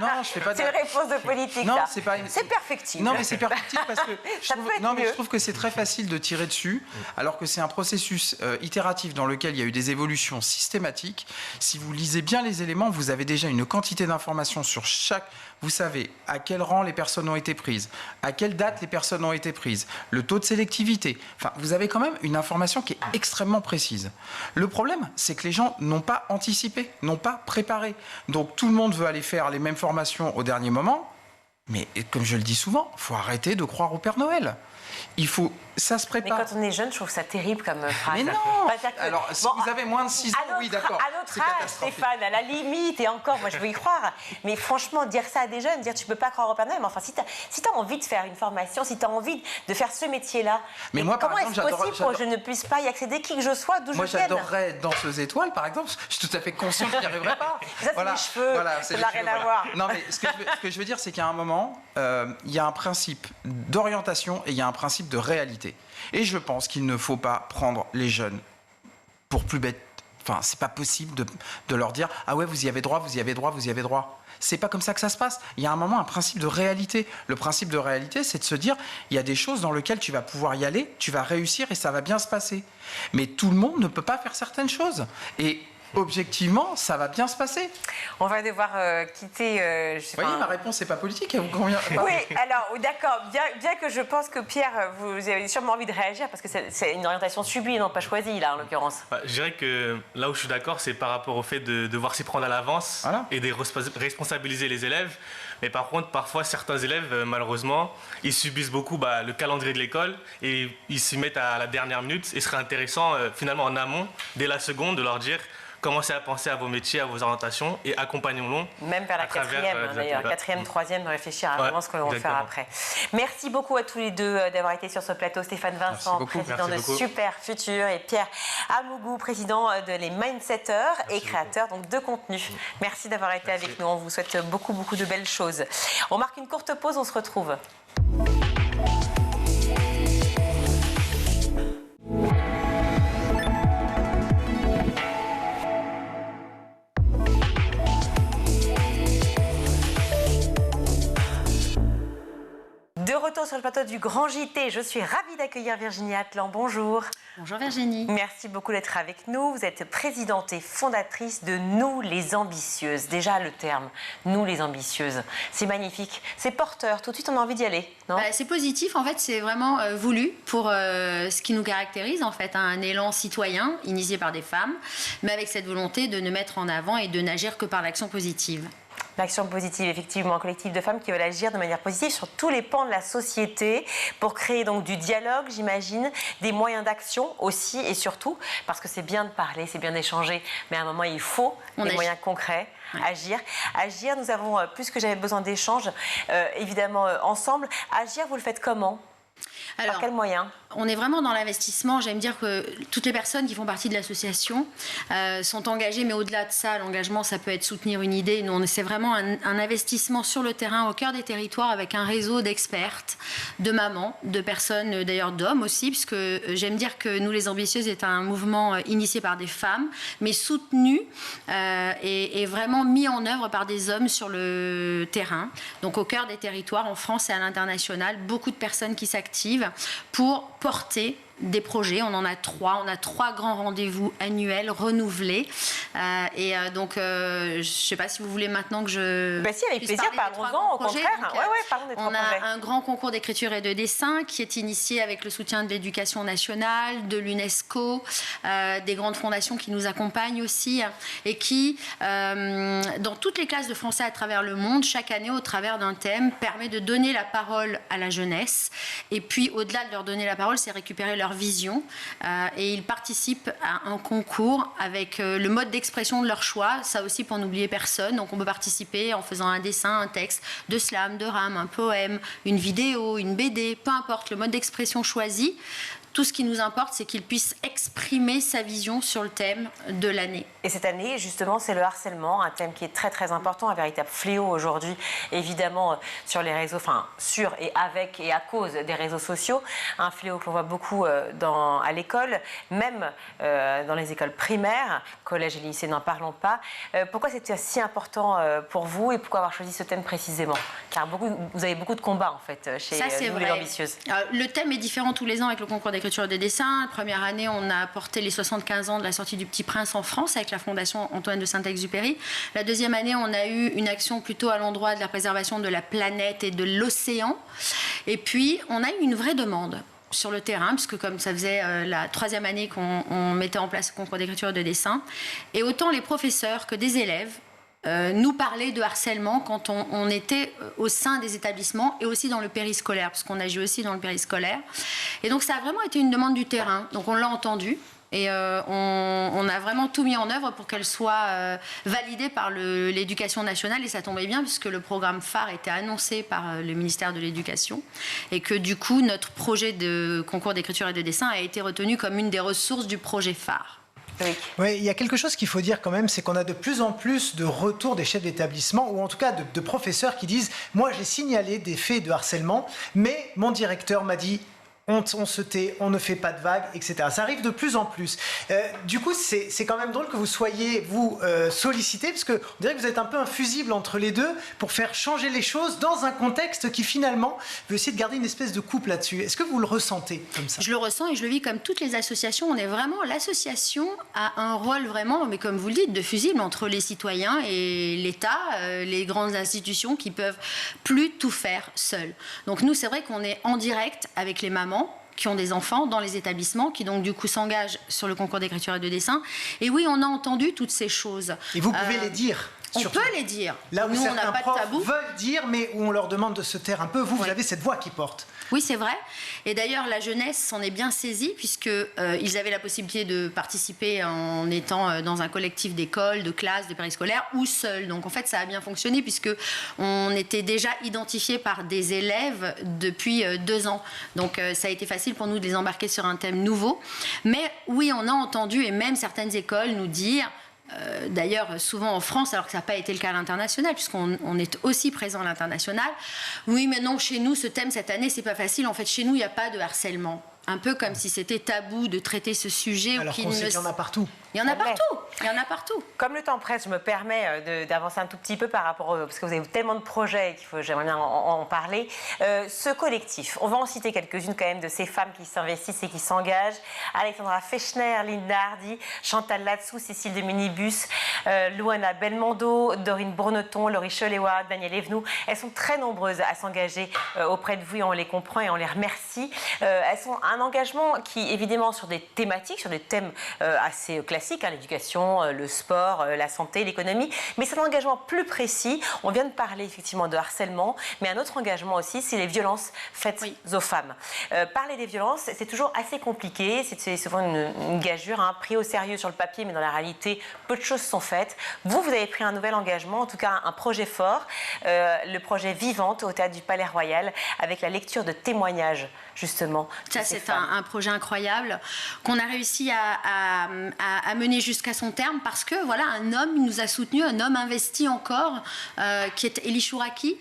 Non, je fais pas de... C'est une réponse de politique, non, là. C'est pas... C'est perfectible. Non, mais c'est perfectible parce que... je trouve que c'est très facile de tirer dessus, alors que c'est un processus itératif dans lequel il y a eu des évolutions systématiques. Si vous lisez bien les éléments, vous avez déjà une quantité d'informations sur chaque... Vous savez à quel rang les personnes ont été prises, à quelle date les personnes ont été prises, le taux de sélectivité. Enfin, vous avez quand même une information qui est extrêmement précise. Le problème, c'est que les gens n'ont pas anticipé, n'ont pas préparé. Donc tout le monde veut aller faire les mêmes formations au dernier moment. Mais comme je le dis souvent, il faut arrêter de croire au Père Noël. Ça se prépare. Mais quand on est jeune, je trouve ça terrible comme phrase. Mais non. Alors, si vous avez moins de 6 ans, oui, d'accord. À notre âge, Stéphane, à la limite, et encore, moi je veux y croire. Mais franchement, dire ça à des jeunes, dire tu peux pas croire au Père Noël, mais enfin, si tu as envie de faire une formation, si tu as envie de faire ce métier-là, mais moi, comment est-ce possible que je ne puisse pas y accéder, qui que je sois, d'où je vienne ? Moi, j'adorerais être danseuse étoile, par exemple. Je suis tout à fait conscient que je n'y arriverai pas. Ça, c'est les cheveux, ça n'a rien à voir. Non, mais ce que je veux dire, c'est qu'à un moment, il y a un principe d'orientation et il y a un principe de réalité. Et je pense qu'il ne faut pas prendre les jeunes pour plus bêtes. Enfin, c'est pas possible de leur dire « Ah ouais, vous y avez droit, vous y avez droit, vous y avez droit ». C'est pas comme ça que ça se passe. Il y a un moment un principe de réalité. Le principe de réalité, c'est de se dire il y a des choses dans lesquelles tu vas pouvoir y aller, tu vas réussir et ça va bien se passer. Mais tout le monde ne peut pas faire certaines choses. Et objectivement, ça va bien se passer. On va devoir quitter... Vous voyez, ma réponse n'est pas politique, elle vous convient. Oui, alors, d'accord, bien que je pense que Pierre, vous avez sûrement envie de réagir, parce que c'est une orientation subie, non pas choisie, là, en l'occurrence. Je dirais que là où je suis d'accord, c'est par rapport au fait de devoir s'y prendre à l'avance et de responsabiliser les élèves. Mais par contre, parfois, certains élèves, malheureusement, ils subissent beaucoup le calendrier de l'école et ils s'y mettent à la dernière minute. Et ce serait intéressant, finalement, en amont, dès la seconde, de leur dire commencez à penser à vos métiers, à vos orientations et accompagnons-nous. Même vers la quatrième, d'ailleurs, quatrième, troisième, réfléchir à vraiment ce que l'on va faire après. Merci beaucoup à tous les deux d'avoir été sur ce plateau. Stéphane Vincent, président de Super Futur, et Pierre Amougou, président de Les Mindsetters et créateur donc, de contenu. Merci d'avoir été avec nous. On vous souhaite beaucoup de belles choses. On marque une courte pause, on se retrouve. De retour sur le plateau du Grand JT, je suis ravie d'accueillir Virginie Atlan. Bonjour. Bonjour Virginie. Merci beaucoup d'être avec nous. Vous êtes présidente et fondatrice de Nous les Ambitieuses. Déjà le terme, Nous les Ambitieuses, c'est magnifique, c'est porteur. Tout de suite on a envie d'y aller, non ? C'est positif, en fait c'est vraiment voulu pour ce qui nous caractérise, en fait, un élan citoyen initié par des femmes, mais avec cette volonté de ne mettre en avant et de n'agir que par l'action positive. L'action positive, effectivement, un collectif de femmes qui veulent agir de manière positive sur tous les pans de la société pour créer donc du dialogue, j'imagine, des moyens d'action aussi et surtout, parce que c'est bien de parler, c'est bien d'échanger, mais à un moment il faut des moyens concrets. Agir, nous avons plus que jamais besoin d'échanges, évidemment ensemble. Agir, vous le faites comment ? Alors, par quels moyens ? On est vraiment dans l'investissement. J'aime dire que toutes les personnes qui font partie de l'association sont engagées, mais au-delà de ça, l'engagement, ça peut être soutenir une idée. Nous, c'est vraiment un investissement sur le terrain, au cœur des territoires, avec un réseau d'expertes, de mamans, de personnes, d'ailleurs d'hommes aussi, puisque j'aime dire que Nous les Ambitieuses est un mouvement initié par des femmes, mais soutenu et vraiment mis en œuvre par des hommes sur le terrain. Donc au cœur des territoires, en France et à l'international, beaucoup de personnes qui s'activent pour porter des projets. On en a 3. On a 3 grands rendez-vous annuels renouvelés. Donc, je ne sais pas si vous voulez maintenant que je... Si, avec plaisir, parlons-en, au contraire. Parlons des 3 on a projets. un grand concours d'écriture et de dessin qui est initié avec le soutien de l'Éducation nationale, de l'UNESCO, des grandes fondations qui nous accompagnent aussi, et qui, dans toutes les classes de français à travers le monde, chaque année, au travers d'un thème, permet de donner la parole à la jeunesse. Et puis, au-delà de leur donner la parole, c'est récupérer leur vision, et ils participent à un concours avec le mode d'expression de leur choix, ça aussi pour n'oublier personne. Donc on peut participer en faisant un dessin, un texte de slam, de rame, un poème, une vidéo, une BD, peu importe le mode d'expression choisi. Tout ce qui nous importe, c'est qu'il puisse exprimer sa vision sur le thème de l'année. Et cette année, justement, c'est le harcèlement, un thème qui est très très important, un véritable fléau aujourd'hui, évidemment, sur les réseaux, sur et avec et à cause des réseaux sociaux. Un fléau que l'on voit beaucoup à l'école, même dans les écoles primaires, collège et lycée, n'en parlons pas. Pourquoi c'était si important pour vous et pourquoi avoir choisi ce thème précisément ? Car vous avez beaucoup de combats, en fait, chez Nous les Ambitieuses. Le thème est différent tous les ans avec le concours d'écriture et de dessin. La première année, on a porté les 75 ans de la sortie du Petit Prince en France avec la Fondation Antoine de Saint-Exupéry. La deuxième année, on a eu une action plutôt à l'endroit de la préservation de la planète et de l'océan. Et puis, on a eu une vraie demande sur le terrain, puisque comme ça faisait la 3e année qu'on mettait en place le concours d'écriture et de dessin, et autant les professeurs que des élèves nous parlaient de harcèlement quand on était au sein des établissements et aussi dans le périscolaire, parce qu'on agit aussi dans le périscolaire. Et donc ça a vraiment été une demande du terrain. Donc on l'a entendu. Et on a vraiment tout mis en œuvre pour qu'elle soit validée par l'Éducation nationale. Et ça tombait bien puisque le programme phare était annoncé par le ministère de l'Éducation. Et que du coup, notre projet de concours d'écriture et de dessin a été retenu comme une des ressources du projet phare. Oui, il y a quelque chose qu'il faut dire quand même, c'est qu'on a de plus en plus de retours des chefs d'établissement, ou en tout cas de professeurs qui disent « Moi, j'ai signalé des faits de harcèlement, mais mon directeur m'a dit on se tait, on ne fait pas de vagues, etc. Ça arrive de plus en plus. Du coup, c'est quand même drôle que vous soyez, vous, sollicité, parce qu'on dirait que vous êtes un peu un fusible entre les deux pour faire changer les choses dans un contexte qui, finalement, veut essayer de garder une espèce de couple là-dessus. Est-ce que vous le ressentez comme ça? Je le ressens et je le vis comme toutes les associations. On est vraiment... L'association a un rôle vraiment, mais comme vous le dites, de fusible entre les citoyens et l'État, les grandes institutions qui peuvent plus tout faire seules. Donc nous, c'est vrai qu'on est en direct avec les mamans qui ont des enfants dans les établissements, qui donc du coup s'engagent sur le concours d'écriture et de dessin. Et oui, on a entendu toutes ces choses. Et vous pouvez les dire. On peut les dire. Là où nous, on n'a certains pas de profs tabou. veulent dire, mais où on leur demande de se taire un peu, vous avez cette voix qui porte. Oui, c'est vrai. Et d'ailleurs, la jeunesse s'en est bien saisie, puisqu'ils avaient la possibilité de participer en étant dans un collectif d'écoles, de classes, de périscolaires, ou seuls. Donc en fait, ça a bien fonctionné, puisqu'on était déjà identifiés par des élèves depuis 2 ans. Donc ça a été facile pour nous de les embarquer sur un thème nouveau. Mais oui, on a entendu, et même certaines écoles nous dire... d'ailleurs souvent en France, alors que ça n'a pas été le cas à l'international, puisqu'on est aussi présent à l'international. Oui, mais non, chez nous, ce thème cette année, c'est pas facile. En fait, chez nous, il n'y a pas de harcèlement. Un peu comme si c'était tabou de traiter ce sujet. Alors qu'on sait qu'il y en a partout. Il y en a partout. Il y en a partout. Comme le temps presse, je me permets d'avancer un tout petit peu par rapport parce que vous avez tellement de projets j'aimerais bien en parler. Ce collectif, on va en citer quelques-unes quand même de ces femmes qui s'investissent et qui s'engagent. Alexandra Fechner, Linda Hardy, Chantal Latsou, Cécile de Minibus, Louana Belmondo, Dorine Bourneton, Laurie Choléwa, Danielle Evenou. Elles sont très nombreuses à s'engager auprès de vous et on les comprend et on les remercie. Elles sont un engagement qui, évidemment, sur des thématiques, sur des thèmes assez classiques, hein, l'éducation, le sport, la santé, l'économie, mais c'est un engagement plus précis. On vient de parler effectivement de harcèlement, mais un autre engagement aussi, c'est les violences faites aux femmes. Parler des violences, c'est toujours assez compliqué, c'est souvent une gageure, hein, pris au sérieux sur le papier, mais dans la réalité, peu de choses sont faites. Vous avez pris un nouvel engagement, en tout cas un projet fort, le projet Vivante au Théâtre du Palais Royal, avec la lecture de témoignages, justement. Ça, c'est un projet incroyable qu'on a réussi à mener jusqu'à son terme parce que, voilà, un homme nous a soutenus, un homme investi encore, qui est Elie Chouraki,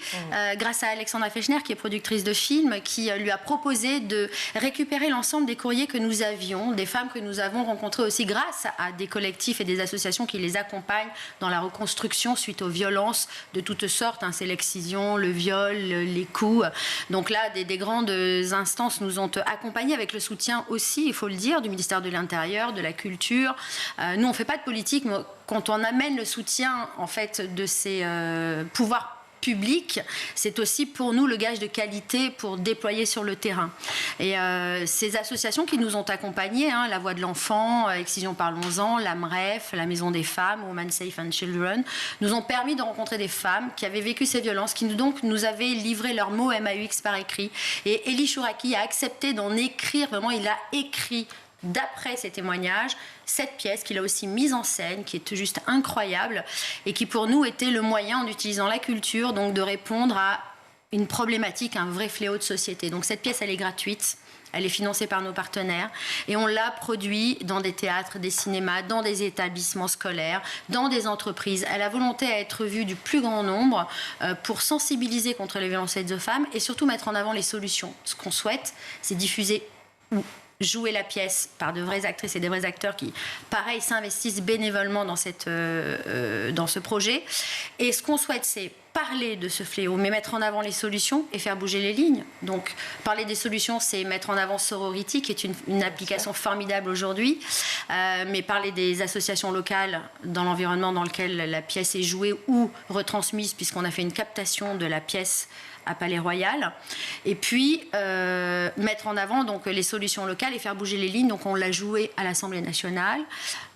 grâce à Alexandra Fechner, qui est productrice de films, qui lui a proposé de récupérer l'ensemble des courriers que nous avions, des femmes que nous avons rencontrées aussi grâce à des collectifs et des associations qui les accompagnent dans la reconstruction suite aux violences de toutes sortes, hein, c'est l'excision, le viol, les coups. Donc là, des grandes instances nous ont accompagnés avec le soutien aussi, il faut le dire, du ministère de l'Intérieur, de la Culture. Nous, on ne fait pas de politique, mais quand on amène le soutien en fait, de ces pouvoirs publics, c'est aussi pour nous le gage de qualité pour déployer sur le terrain. Et ces associations qui nous ont accompagnés, hein, La Voix de l'Enfant, Excision Parlons-en, l'AMREF, la Maison des Femmes, Women Safe and Children, nous ont permis de rencontrer des femmes qui avaient vécu ces violences, qui donc nous avaient livré leurs mots MAUX par écrit. Et Elie Chouraki a accepté d'en écrire, vraiment, il a écrit d'après ces témoignages, cette pièce qu'il a aussi mise en scène, qui est juste incroyable, et qui pour nous était le moyen, en utilisant la culture, donc de répondre à une problématique, un vrai fléau de société. Donc cette pièce, elle est gratuite, elle est financée par nos partenaires, et on l'a produit dans des théâtres, des cinémas, dans des établissements scolaires, dans des entreprises. Elle a volonté à être vue du plus grand nombre pour sensibiliser contre les violences faites aux femmes, et surtout mettre en avant les solutions. Ce qu'on souhaite, c'est diffuser jouer la pièce par de vraies actrices et des vrais acteurs qui, pareil, s'investissent bénévolement dans ce projet. Et ce qu'on souhaite, c'est parler de ce fléau, mais mettre en avant les solutions et faire bouger les lignes. Donc, parler des solutions, c'est mettre en avant Sorority, qui est une application formidable aujourd'hui, mais parler des associations locales dans l'environnement dans lequel la pièce est jouée ou retransmise, puisqu'on a fait une captation de la pièce à Palais Royal, et puis mettre en avant donc les solutions locales et faire bouger les lignes. Donc on l'a joué à l'Assemblée nationale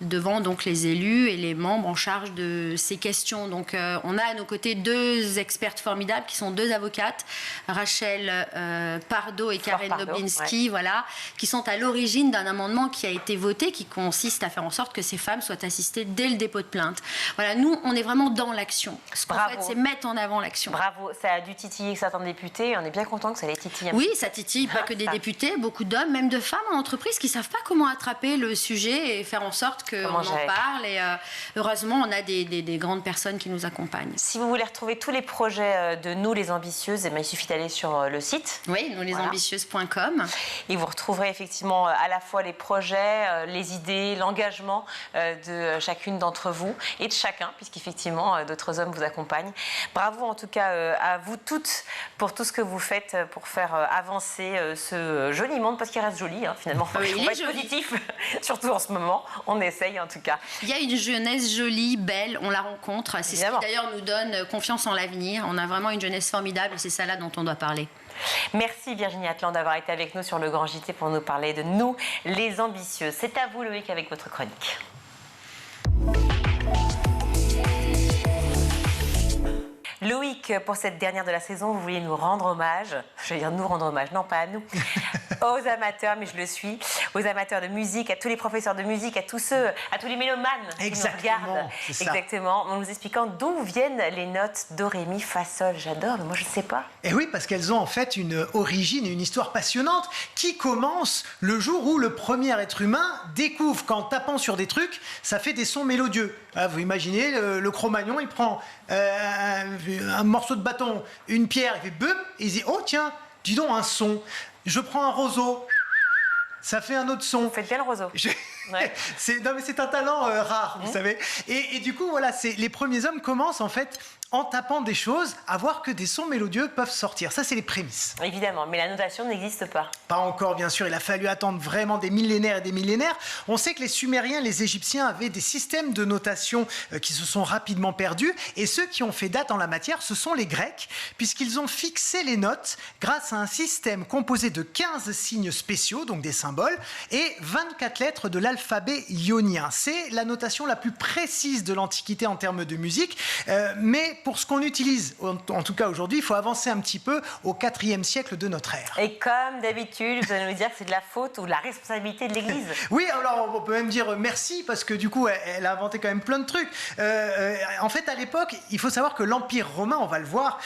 devant donc les élus et les membres en charge de ces questions. Donc on a à nos côtés 2 expertes formidables qui sont 2 avocates, Rachel Pardo et Karen Noblinski, voilà, qui sont à l'origine d'un amendement qui a été voté, qui consiste à faire en sorte que ces femmes soient assistées dès le dépôt de plainte. Voilà, nous on est vraiment dans l'action. Ce qu'on fait, c'est mettre en avant l'action. Bravo, ça a dû titiller certains députés, on est bien content que ça les titille. Oui, ça titille pas que des députés, beaucoup d'hommes, même de femmes en entreprise qui ne savent pas comment attraper le sujet et faire en sorte qu'on en parle. Et heureusement, on a des grandes personnes qui nous accompagnent. Si vous voulez retrouver retrouver tous les projets de Nous les Ambitieuses, il suffit d'aller sur le site. Oui, nouslesambitieuses.com. Et vous retrouverez effectivement à la fois les projets, les idées, l'engagement de chacune d'entre vous et de chacun, puisqu'effectivement d'autres hommes vous accompagnent. Bravo en tout cas à vous toutes pour tout ce que vous faites pour faire avancer ce joli monde, parce qu'il reste joli finalement. Oui, on va être positif, surtout en ce moment. On essaye en tout cas. Il y a une jeunesse jolie, belle, on la rencontre. C'est ce qui d'ailleurs nous donne confiance en l'avenir. On a vraiment une jeunesse formidable et c'est ça là dont on doit parler. Merci Virginie Atlan d'avoir été avec nous sur le Grand JT pour nous parler de Nous les Ambitieux. C'est à vous Loïc avec votre chronique. Loïc, pour cette dernière de la saison, vous vouliez nous rendre hommage, je vais dire nous rendre hommage, non pas à nous, aux amateurs, mais je le suis, aux amateurs de musique, à tous les professeurs de musique, à tous les mélomanes qui nous regardent. Exactement, en nous expliquant d'où viennent les notes do, ré, mi, fa, sol. J'adore, mais moi je ne sais pas. Et oui, parce qu'elles ont en fait une origine et une histoire passionnante qui commence le jour où le premier être humain découvre qu'en tapant sur des trucs, ça fait des sons mélodieux. Vous imaginez, le Cro-Magnon, il prend un morceau de bâton, une pierre, il fait boum, et il dit oh tiens, dis donc un son. Je prends un roseau, ça fait un autre son. Vous faites bien le roseau. Ouais. Non mais c'est un talent rare, vous savez. Et du coup voilà, les premiers hommes commencent en fait en tapant des choses, à voir que des sons mélodieux peuvent sortir. Ça, c'est les prémices. Évidemment, mais la notation n'existe pas. Pas encore, bien sûr. Il a fallu attendre vraiment des millénaires et des millénaires. On sait que les Sumériens, les Égyptiens avaient des systèmes de notation qui se sont rapidement perdus. Et ceux qui ont fait date en la matière, ce sont les Grecs, puisqu'ils ont fixé les notes grâce à un système composé de 15 signes spéciaux, donc des symboles, et 24 lettres de l'alphabet ionien. C'est la notation la plus précise de l'Antiquité en termes de musique, mais pour ce qu'on utilise, en tout cas aujourd'hui, il faut avancer un petit peu au IVe siècle de notre ère. Et comme d'habitude, vous allez nous dire que c'est de la faute ou de la responsabilité de l'Église. Oui, alors on peut même dire merci, parce que du coup, elle a inventé quand même plein de trucs. En fait, à l'époque, il faut savoir que l'Empire romain, on va le voir,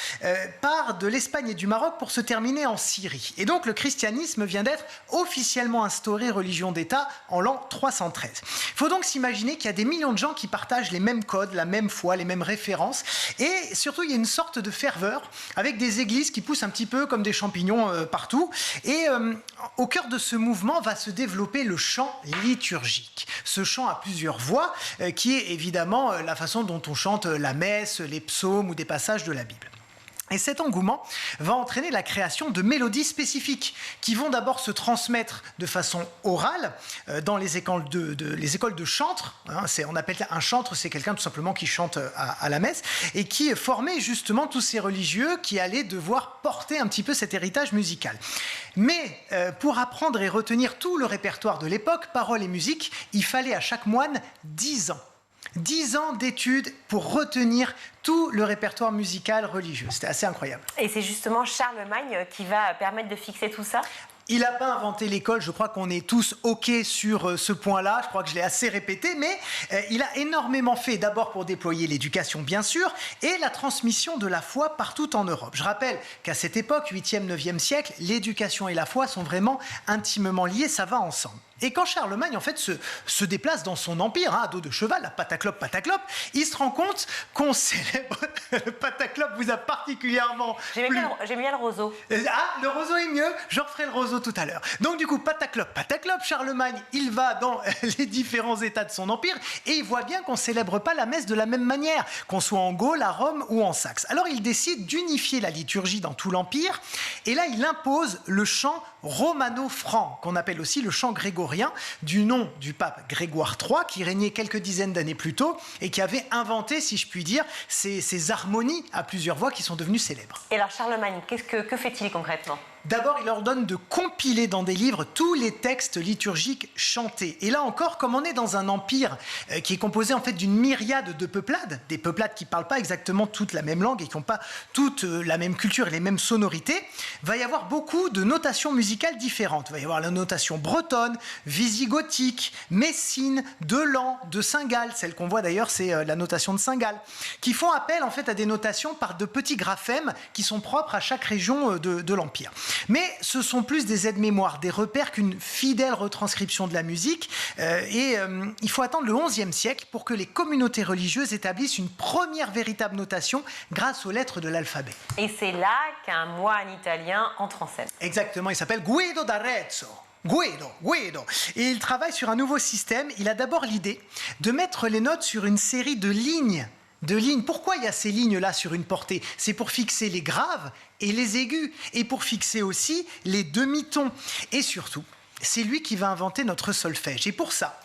part de l'Espagne et du Maroc pour se terminer en Syrie. Et donc, le christianisme vient d'être officiellement instauré religion d'État en l'an 313. Il faut donc s'imaginer qu'il y a des millions de gens qui partagent les mêmes codes, la même foi, les mêmes références. Et surtout, il y a une sorte de ferveur avec des églises qui poussent un petit peu comme des champignons partout. Et au cœur de ce mouvement va se développer le chant liturgique. Ce chant a plusieurs voix, qui est évidemment la façon dont on chante la messe, les psaumes ou des passages de la Bible. Et cet engouement va entraîner la création de mélodies spécifiques qui vont d'abord se transmettre de façon orale dans les écoles de chantres. On appelle ça un chantre, c'est quelqu'un tout simplement qui chante à la messe et qui formait justement tous ces religieux qui allaient devoir porter un petit peu cet héritage musical. Mais pour apprendre et retenir tout le répertoire de l'époque, paroles et musique, il fallait à chaque moine 10 ans. 10 ans d'études pour retenir tout le répertoire musical religieux. C'était assez incroyable. Et c'est justement Charlemagne qui va permettre de fixer tout ça ? Il n'a pas inventé l'école, je crois qu'on est tous OK sur ce point-là, je crois que je l'ai assez répété, mais il a énormément fait, d'abord pour déployer l'éducation bien sûr, et la transmission de la foi partout en Europe. Je rappelle qu'à cette époque, 8e, 9e siècle, l'éducation et la foi sont vraiment intimement liées, ça va ensemble. Et quand Charlemagne, en fait, se déplace dans son empire, à dos de cheval, à pataclope, il se rend compte qu'on célèbre... Le pataclope vous a particulièrement... J'aime bien le roseau. Le roseau est mieux, je referai le roseau tout à l'heure. Donc du coup, pataclope, Charlemagne, il va dans les différents états de son empire et il voit bien qu'on ne célèbre pas la messe de la même manière, qu'on soit en Gaule, à Rome ou en Saxe. Alors il décide d'unifier la liturgie dans tout l'empire et là, il impose le chant romano-franc, qu'on appelle aussi le chant grégorien, du nom du pape Grégoire III, qui régnait quelques dizaines d'années plus tôt et qui avait inventé, si je puis dire, ces harmonies à plusieurs voix qui sont devenues célèbres. Et alors Charlemagne, que fait-il concrètement ? D'abord, il ordonne de compiler dans des livres tous les textes liturgiques chantés. Et là encore, comme on est dans un empire qui est composé en fait d'une myriade de peuplades, des peuplades qui ne parlent pas exactement toutes la même langue et qui n'ont pas toutes la même culture et les mêmes sonorités, va y avoir beaucoup de notations musicales musicales différentes. Il va y avoir la notation bretonne, visigothique, messine, de l'An, de Saint-Gall. Celle qu'on voit d'ailleurs, c'est la notation de Saint-Gall, qui font appel en fait à des notations par de petits graphèmes qui sont propres à chaque région de l'Empire. Mais ce sont plus des aides-mémoires, des repères qu'une fidèle retranscription de la musique. Il faut attendre le XIe siècle pour que les communautés religieuses établissent une première véritable notation grâce aux lettres de l'alphabet. Et c'est là qu'un moine italien entre en scène. Exactement, il s'appelle Guido d'Arezzo. Guido. Et il travaille sur un nouveau système. Il a d'abord l'idée de mettre les notes sur une série de lignes. Pourquoi il y a ces lignes-là sur une portée? C'est pour fixer les graves et les aigus, et pour fixer aussi les demi-tons. Et surtout, c'est lui qui va inventer notre solfège. Et pour ça,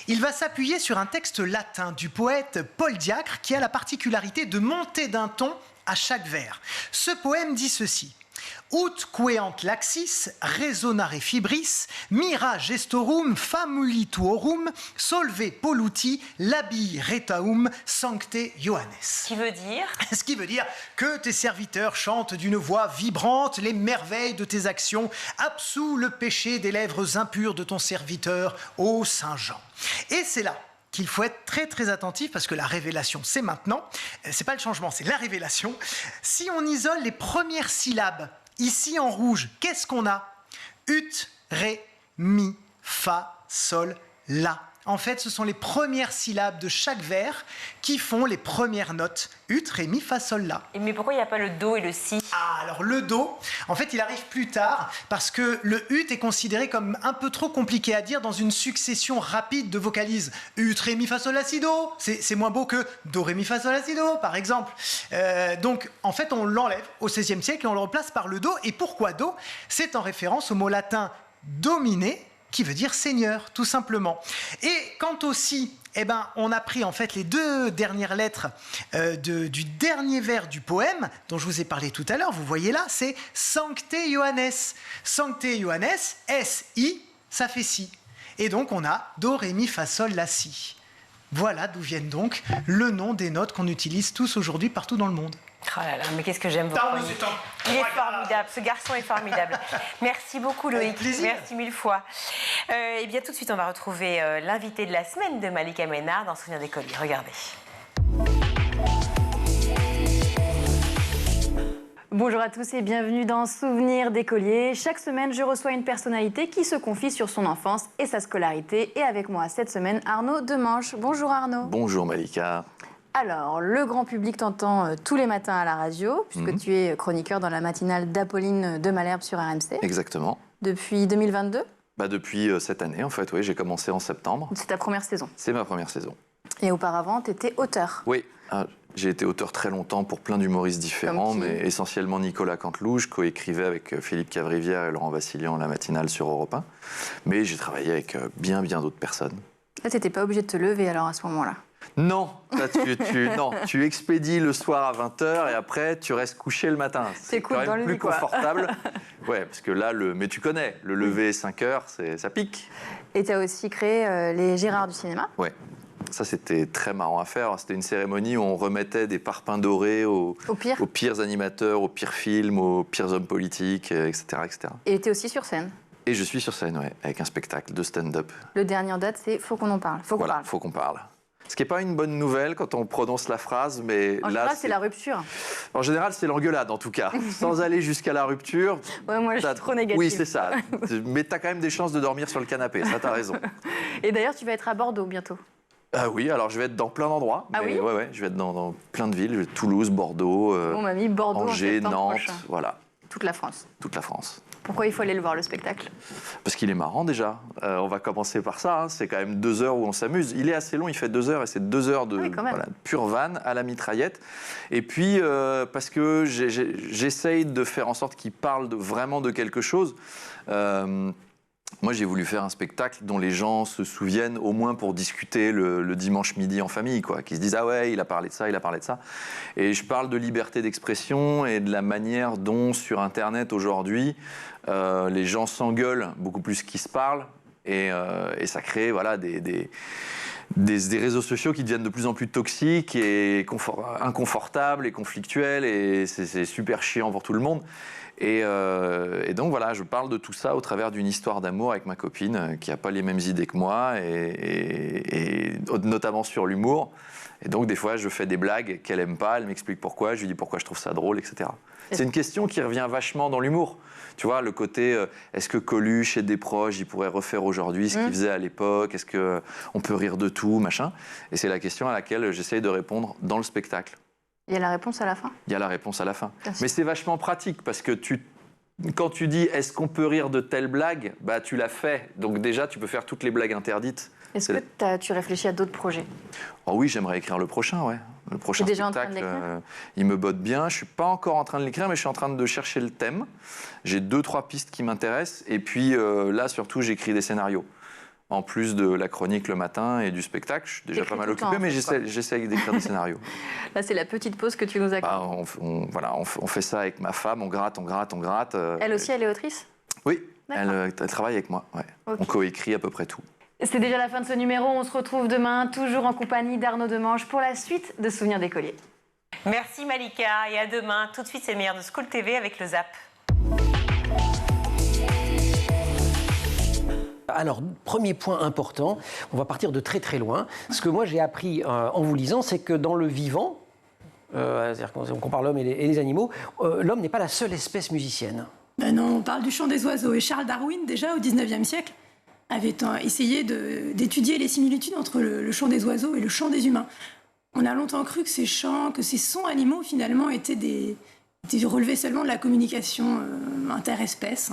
il va s'appuyer sur un texte latin du poète Paul Diacre qui a la particularité de monter d'un ton à chaque vers. Ce poème dit ceci: Ut queant laxis, resonare fibris, mira gestorum famulituorum, solve polluti, labi retaum, sancte Ioannes. Ce qui veut dire que tes serviteurs chantent d'une voix vibrante les merveilles de tes actions, absous le péché des lèvres impures de ton serviteur, ô Saint Jean. Et c'est là qu'il faut être très très attentif parce que la révélation c'est maintenant, c'est pas le changement, c'est la révélation. Si on isole les premières syllabes, ici en rouge, qu'est-ce qu'on a? Ut, ré, mi, fa, sol, la. En fait, ce sont les premières syllabes de chaque vers qui font les premières notes. Ut, ré, mi, fa, sol, la. Mais pourquoi il n'y a pas le do et le si? Ah, alors le do, en fait, il arrive plus tard parce que le ut est considéré comme un peu trop compliqué à dire dans une succession rapide de vocalises. Ut, ré, mi, fa, sol, la, si, do. C'est moins beau que do, ré, mi, fa, sol, la, si, do, par exemple. Donc, en fait, on l'enlève au XVIe siècle et on le remplace par le do. Et pourquoi do? C'est en référence au mot latin domine, qui veut dire seigneur, tout simplement. Et quant au si, on a pris en fait les deux dernières lettres du dernier vers du poème dont je vous ai parlé tout à l'heure. Vous voyez là, c'est Sancte Ioannes. Sancte Ioannes, S-I, ça fait si. Et donc on a do, ré, mi, fa, sol, la, si. Voilà d'où viennent donc le nom des notes qu'on utilise tous aujourd'hui partout dans le monde. Oh là là, mais qu'est-ce que j'aime vos chroniques. Il est formidable, ce garçon est formidable. Merci beaucoup Loïc, merci mille fois. Et bien tout de suite, on va retrouver l'invité de la semaine de Malika Ménard dans Souvenirs d'écolier. Regardez. Bonjour à tous et bienvenue dans Souvenirs d'écolier. Chaque semaine, je reçois une personnalité qui se confie sur son enfance et sa scolarité. Et avec moi cette semaine, Arnaud Demanche. Bonjour Arnaud. Bonjour Malika. Alors, le grand public t'entend tous les matins à la radio, puisque tu es chroniqueur dans la matinale d'Apolline de Malherbe sur RMC. Exactement. Depuis 2022 ? Depuis cette année, en fait, oui, j'ai commencé en septembre. C'est ta première saison ? C'est ma première saison. Et auparavant, tu étais auteur ? Oui, j'ai été auteur très longtemps pour plein d'humoristes différents, mais essentiellement Nicolas Canteloup. Je coécrivais avec Philippe Cavrivière et Laurent Vassilian la matinale sur Europe 1. Mais j'ai travaillé avec bien d'autres personnes. Là, tu n'étais pas obligé de te lever alors à ce moment-là ? Non, tu expédies le soir à 20h et après tu restes couché le matin. C'est quand même plus confortable. Ouais, parce que là, mais tu connais, le lever 5h, ça pique. Et tu as aussi créé les Gérards du cinéma. Ouais. Ça, c'était très marrant à faire. C'était une cérémonie où on remettait des parpaings dorés aux pires animateurs, aux pires films, aux pires hommes politiques, etc. Et tu es aussi sur scène. Et je suis sur scène, ouais, avec un spectacle de stand-up. Le dernier en date, c'est « Faut qu'on en parle ». Faut qu'on parle. Ce qui n'est pas une bonne nouvelle quand on prononce la phrase, mais en général, c'est la rupture. En général, c'est l'engueulade, en tout cas. Sans aller jusqu'à la rupture. Ouais, moi, je suis trop négative. Oui, c'est ça. Mais tu as quand même des chances de dormir sur le canapé, ça, tu as raison. Et d'ailleurs, tu vas être à Bordeaux bientôt. Ah oui, alors je vais être dans plein d'endroits. Ah oui ? Ouais, je vais être dans plein de villes. Toulouse, Bordeaux, Bordeaux, Angers, Nantes, voilà. Toute la France. Toute la France. Pourquoi il faut aller le voir, le spectacle ? Parce qu'il est marrant déjà. On va commencer par ça. C'est quand même 2 heures où on s'amuse. Il est assez long, il fait 2 heures et c'est 2 heures de pure vanne à la mitraillette. Et puis, parce que j'essaye de faire en sorte qu'il parle vraiment de quelque chose. Moi, j'ai voulu faire un spectacle dont les gens se souviennent au moins pour discuter le dimanche midi en famille, quoi. Qui se disent « Ah ouais, il a parlé de ça, il a parlé de ça ». Et je parle de liberté d'expression et de la manière dont, sur Internet, aujourd'hui, les gens s'engueulent beaucoup plus qu'ils se parlent. Et ça crée des réseaux sociaux qui deviennent de plus en plus toxiques et inconfortables et conflictuels. Et c'est super chiant pour tout le monde. Et donc voilà, je parle de tout ça au travers d'une histoire d'amour avec ma copine qui n'a pas les mêmes idées que moi, et notamment sur l'humour. Et donc des fois, je fais des blagues qu'elle n'aime pas, elle m'explique pourquoi, je lui dis pourquoi je trouve ça drôle, etc. C'est une question qui revient vachement dans l'humour. Tu vois, le côté, est-ce que Coluche et Desproges, ils pourraient refaire aujourd'hui ce qu'ils faisaient à l'époque? Est-ce qu'on peut rire de tout, machin? Et c'est la question à laquelle j'essaye de répondre dans le spectacle. Il y a la réponse à la fin? Il y a la réponse à la fin. Mais c'est vachement pratique parce que quand tu dis est-ce qu'on peut rire de telle blague, bah tu l'as fait. Donc déjà, tu peux faire toutes les blagues interdites. Est-ce que tu réfléchis à d'autres projets? Oh oui, j'aimerais écrire le prochain, ouais. Le prochain déjà spectacle, en train de l'écrire il me botte bien. Je ne suis pas encore en train de l'écrire, mais je suis en train de chercher le thème. J'ai 2-3 pistes qui m'intéressent. Et puis là, surtout, j'écris des scénarios. En plus de la chronique le matin et du spectacle, je suis déjà pas mal occupé, mais j'essaie d'écrire des scénarios. Là, c'est la petite pause que tu nous accordes. On fait ça avec ma femme, on gratte. Elle aussi, elle est autrice? Oui, elle travaille avec moi. Ouais. Okay. On coécrit à peu près tout. C'est déjà la fin de ce numéro. On se retrouve demain, toujours en compagnie d'Arnaud Demange pour la suite de Souvenirs d'écoliers. Merci Malika et à demain. Tout de suite, c'est le meilleur de School TV avec le Zap. Alors, premier point important, on va partir de très très loin. Ce que moi j'ai appris en vous lisant, c'est que dans le vivant, c'est-à-dire qu'on compare l'homme et les animaux, l'homme n'est pas la seule espèce musicienne. Ben non, on parle du chant des oiseaux. Et Charles Darwin, déjà au 19e siècle, avait essayé d'étudier les similitudes entre le chant des oiseaux et le chant des humains. On a longtemps cru que ces chants, que ces sons animaux, finalement, étaient relevés seulement de la communication interespèce.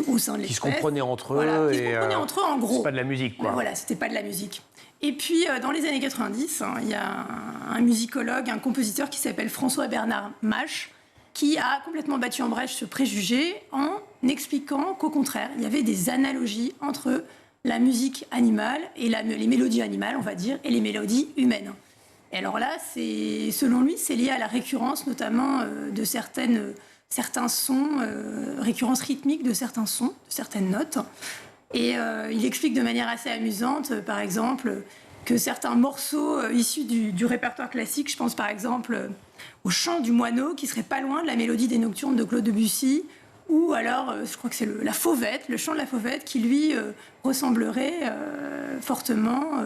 Au sein de l'espèce. Qui se comprenaient entre eux. Voilà, qui se comprenaient entre eux, en gros. C'est pas de la musique, quoi. Voilà, c'était pas de la musique. Et puis, dans les années 90, il y a un musicologue, un compositeur qui s'appelle François-Bernard Mach, qui a complètement battu en brèche ce préjugé en expliquant qu'au contraire, il y avait des analogies entre la musique animale et les mélodies animales, on va dire, et les mélodies humaines. Et alors là, selon lui, c'est lié à la récurrence, notamment de certains sons, récurrence rythmique de certains sons, de certaines notes. Et il explique de manière assez amusante, par exemple, que certains morceaux issus du répertoire classique, je pense par exemple au chant du moineau, qui serait pas loin de la mélodie des Nocturnes de Claude Debussy, ou alors, je crois que c'est la fauvette, le chant de la fauvette, qui lui ressemblerait fortement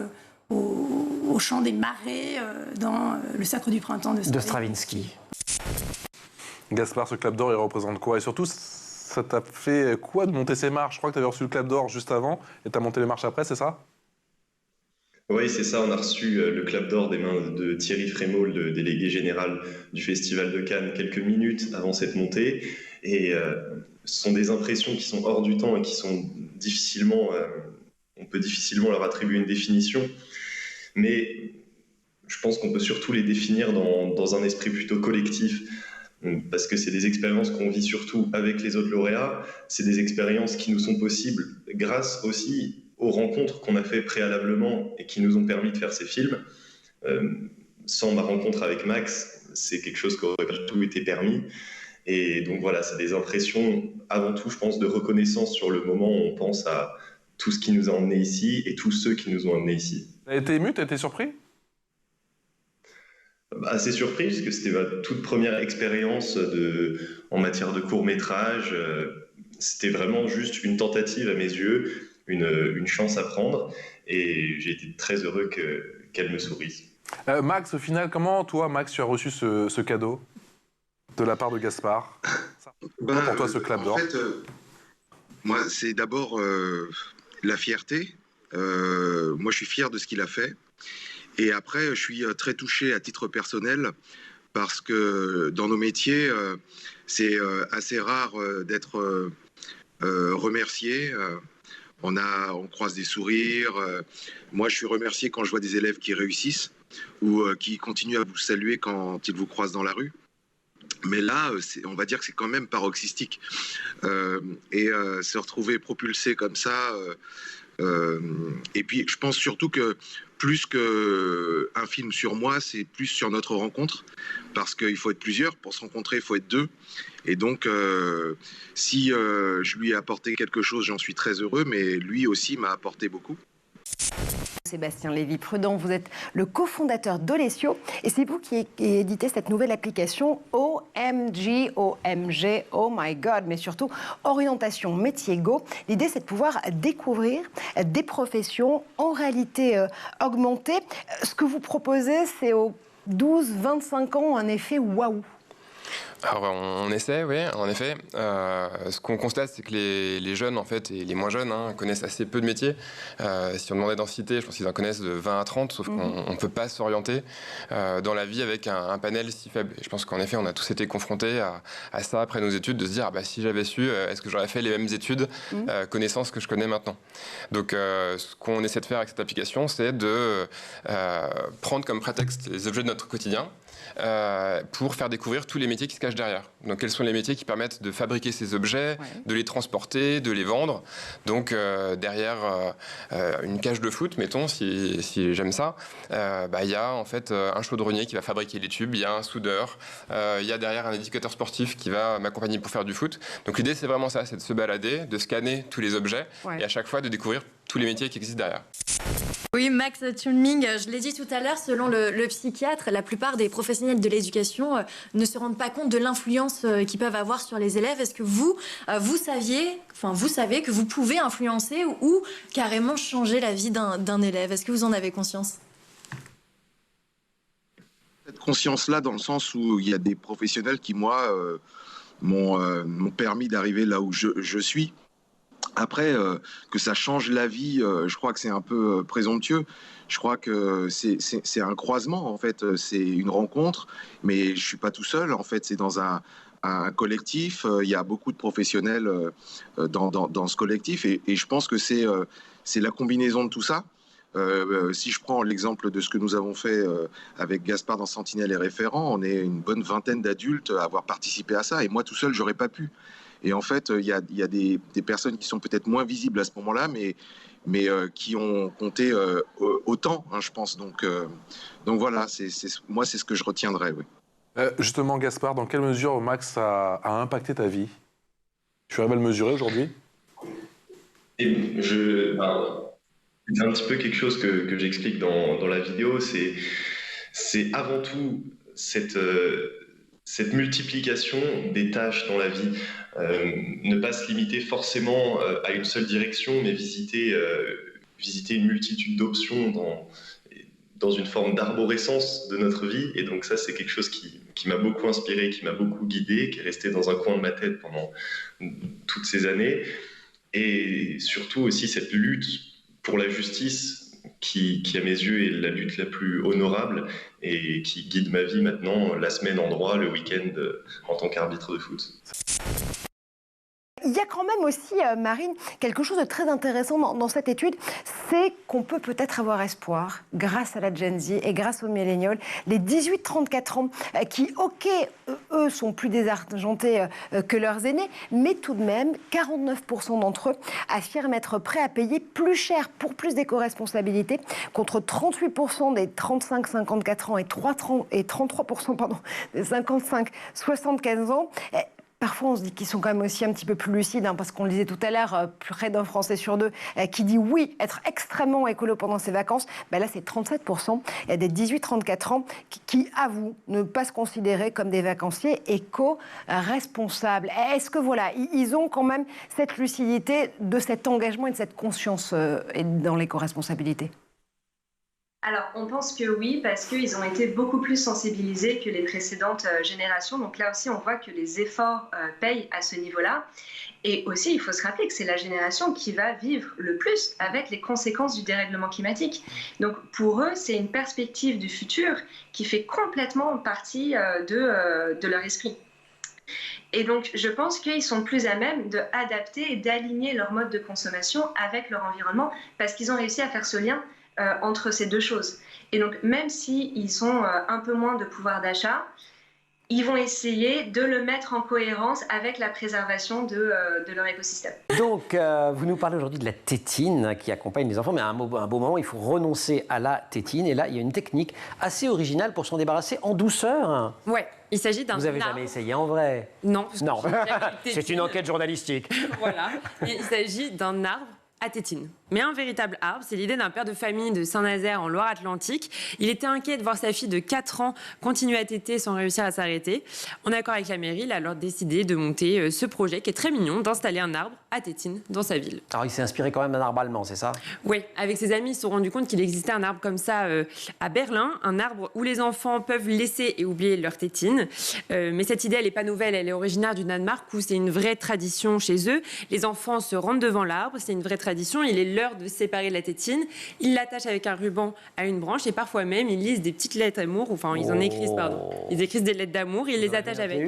au chant des marais dans le Sacre du printemps de Stravinsky. Gaspard, ce Clap d'Or, il représente quoi? Et surtout, ça t'a fait quoi de monter ces marches? Je crois que tu avais reçu le Clap d'Or juste avant et tu as monté les marches après, c'est ça? Oui, c'est ça. On a reçu le Clap d'Or des mains de Thierry Frémaux, le délégué général du Festival de Cannes, quelques minutes avant cette montée. Et ce sont des impressions qui sont hors du temps et qui sont difficilement... on peut difficilement leur attribuer une définition. Mais je pense qu'on peut surtout les définir dans un esprit plutôt collectif. Parce que c'est des expériences qu'on vit surtout avec les autres lauréats, c'est des expériences qui nous sont possibles grâce aussi aux rencontres qu'on a fait préalablement et qui nous ont permis de faire ces films. Sans ma rencontre avec Max, c'est quelque chose qui n'aurait pas du tout été permis. Et donc voilà, c'est des impressions avant tout, je pense, de reconnaissance sur le moment où on pense à tout ce qui nous a emmenés ici et tous ceux qui nous ont emmenés ici. T'as été ému, t'as été surpris ? Assez surpris, parce que c'était ma toute première expérience en matière de court-métrage. C'était vraiment juste une tentative à mes yeux, une chance à prendre, et j'ai été très heureux qu'elle me sourise. Max, au final, comment toi, Max, tu as reçu ce cadeau de la part de Gaspard? Pour toi, ce Clap d'Or? En fait, moi, c'est d'abord la fierté. Moi, je suis fier de ce qu'il a fait. Et après, je suis très touché à titre personnel parce que dans nos métiers, c'est assez rare d'être remercié. On croise des sourires. Moi, je suis remercié quand je vois des élèves qui réussissent ou qui continuent à vous saluer quand ils vous croisent dans la rue. Mais là, on va dire que c'est quand même paroxystique. Et se retrouver propulsé comme ça... et puis, je pense surtout que plus qu'un film sur moi, c'est plus sur notre rencontre, parce qu'il faut être plusieurs. Pour se rencontrer, il faut être deux. Et donc, si je lui ai apporté quelque chose, j'en suis très heureux, mais lui aussi m'a apporté beaucoup. Sébastien Lévy-Prudent, vous êtes le cofondateur d'Olesio et c'est vous qui éditez cette nouvelle application OMG, OMG, oh my god, mais surtout Orientation Métier Go. L'idée, c'est de pouvoir découvrir des professions en réalité augmentée. Ce que vous proposez, c'est aux 12-25 ans un effet waouh. Alors on essaie, oui, en effet. Ce qu'on constate, c'est que les jeunes, en fait, et les moins jeunes, connaissent assez peu de métiers. Si on demandait d'en citer, je pense qu'ils en connaissent de 20 à 30, sauf qu'on ne peut pas s'orienter dans la vie avec un panel si faible. Et je pense qu'en effet, on a tous été confrontés à ça après nos études, de se dire, si j'avais su, est-ce que j'aurais fait les mêmes études, connaissances que je connais maintenant. Donc ce qu'on essaie de faire avec cette application, c'est de prendre comme prétexte les objets de notre quotidien, pour faire découvrir tous les métiers qui se cachent derrière. Donc quels sont les métiers qui permettent de fabriquer ces objets, de les transporter, de les vendre. Donc derrière une cage de foot, mettons, si j'aime ça, il y a en fait un chaudronnier qui va fabriquer les tubes, il y a un soudeur, il y a derrière un éducateur sportif qui va m'accompagner pour faire du foot. Donc l'idée, c'est vraiment ça, c'est de se balader, de scanner tous les objets et à chaque fois de découvrir tous les métiers qui existent derrière. Oui, Max Tuning, je l'ai dit tout à l'heure, selon le psychiatre, la plupart des professionnels de l'éducation ne se rendent pas compte de l'influence qu'ils peuvent avoir sur les élèves. Est-ce que vous savez que vous pouvez influencer ou carrément changer la vie d'un élève? Est-ce que vous en avez conscience? Cette conscience-là, dans le sens où il y a des professionnels qui, moi, m'ont permis d'arriver là où je suis. Après, que ça change la vie, je crois que c'est un peu présomptueux. Je crois que c'est un croisement, en fait. C'est une rencontre, mais je ne suis pas tout seul. En fait, c'est dans un collectif. Il y a beaucoup de professionnels dans ce collectif. Et je pense que c'est la combinaison de tout ça. Si je prends l'exemple de ce que nous avons fait avec Gaspard dans Sentinelle et Référent, on est une bonne vingtaine d'adultes à avoir participé à ça. Et moi, tout seul, j'aurais pas pu. Et en fait, il y a des personnes qui sont peut-être moins visibles à ce moment-là, mais qui ont compté autant, je pense. Donc voilà, moi, c'est ce que je retiendrai. Oui. Justement, Gaspard, dans quelle mesure Max a impacté ta vie? Tu arrives à le mesurer aujourd'hui? C'est un petit peu quelque chose que j'explique dans la vidéo. C'est avant tout cette multiplication des tâches dans la vie. Ne pas se limiter forcément à une seule direction, mais visiter une multitude d'options dans une forme d'arborescence de notre vie. Et donc ça, c'est quelque chose qui m'a beaucoup inspiré, qui m'a beaucoup guidé, qui est resté dans un coin de ma tête pendant toutes ces années. Et surtout aussi cette lutte pour la justice qui, à mes yeux, est la lutte la plus honorable et qui guide ma vie maintenant, la semaine en droit, le week-end en tant qu'arbitre de foot. Il y a quand même aussi, Marine, quelque chose de très intéressant dans cette étude, c'est qu'on peut peut-être avoir espoir grâce à la Gen Z et grâce aux milléniaux. Les 18-34 ans qui, ok, eux sont plus désargentés que leurs aînés, mais tout de même, 49% d'entre eux affirment être prêts à payer plus cher pour plus d'éco-responsabilité, contre 38% des 35-54 ans et 33% des 55-75 ans. Parfois, on se dit qu'ils sont quand même aussi un petit peu plus lucides, parce qu'on le disait tout à l'heure, près d'un Français sur deux qui dit oui, être extrêmement écolo pendant ses vacances. Là, c'est 37% des 18-34 ans qui avouent ne pas se considérer comme des vacanciers éco-responsables. Est-ce que voilà, ils ont quand même cette lucidité de cet engagement et de cette conscience dans l'éco-responsabilité? Alors, on pense que oui, parce qu'ils ont été beaucoup plus sensibilisés que les précédentes générations. Donc là aussi, on voit que les efforts payent à ce niveau-là. Et aussi, il faut se rappeler que c'est la génération qui va vivre le plus avec les conséquences du dérèglement climatique. Donc pour eux, c'est une perspective du futur qui fait complètement partie de leur esprit. Et donc, je pense qu'ils sont plus à même d'adapter et d'aligner leur mode de consommation avec leur environnement, parce qu'ils ont réussi à faire ce lien entre ces deux choses. Et donc, même s'ils ont un peu moins de pouvoir d'achat, ils vont essayer de le mettre en cohérence avec la préservation de leur écosystème. Donc, vous nous parlez aujourd'hui de la tétine qui accompagne les enfants, mais à un beau moment, il faut renoncer à la tétine. Et là, il y a une technique assez originale pour s'en débarrasser en douceur. Ouais, il s'agit d'un... Vous n'avez jamais essayé en vrai? Non. Non, c'est une enquête journalistique. Voilà, il s'agit d'un arbre à tétine. mais un véritable arbre. C'est l'idée d'un père de famille de Saint-Nazaire en Loire-Atlantique. Il était inquiet de voir sa fille de 4 ans continuer à téter sans réussir à s'arrêter. En accord avec la mairie, il a alors décidé de monter ce projet qui est très mignon, d'installer un arbre à tétine dans sa ville. Alors il s'est inspiré quand même d'un arbre allemand, c'est ça? Oui, avec ses amis, ils se sont rendus compte qu'il existait un arbre comme ça à Berlin, un arbre où les enfants peuvent laisser et oublier leur tétine. Mais cette idée, elle n'est pas nouvelle, elle est originaire du Danemark où c'est une vraie tradition chez eux. Les enfants se rendent devant l'arbre, c'est une vraie tradition, il est l'heure de séparer la tétine. Ils l'attachent avec un ruban à une branche et parfois même ils lisent des petites lettres d'amour, enfin ils en écrivent, pardon. Ils écrivent des lettres d'amour et ils les attachent avec.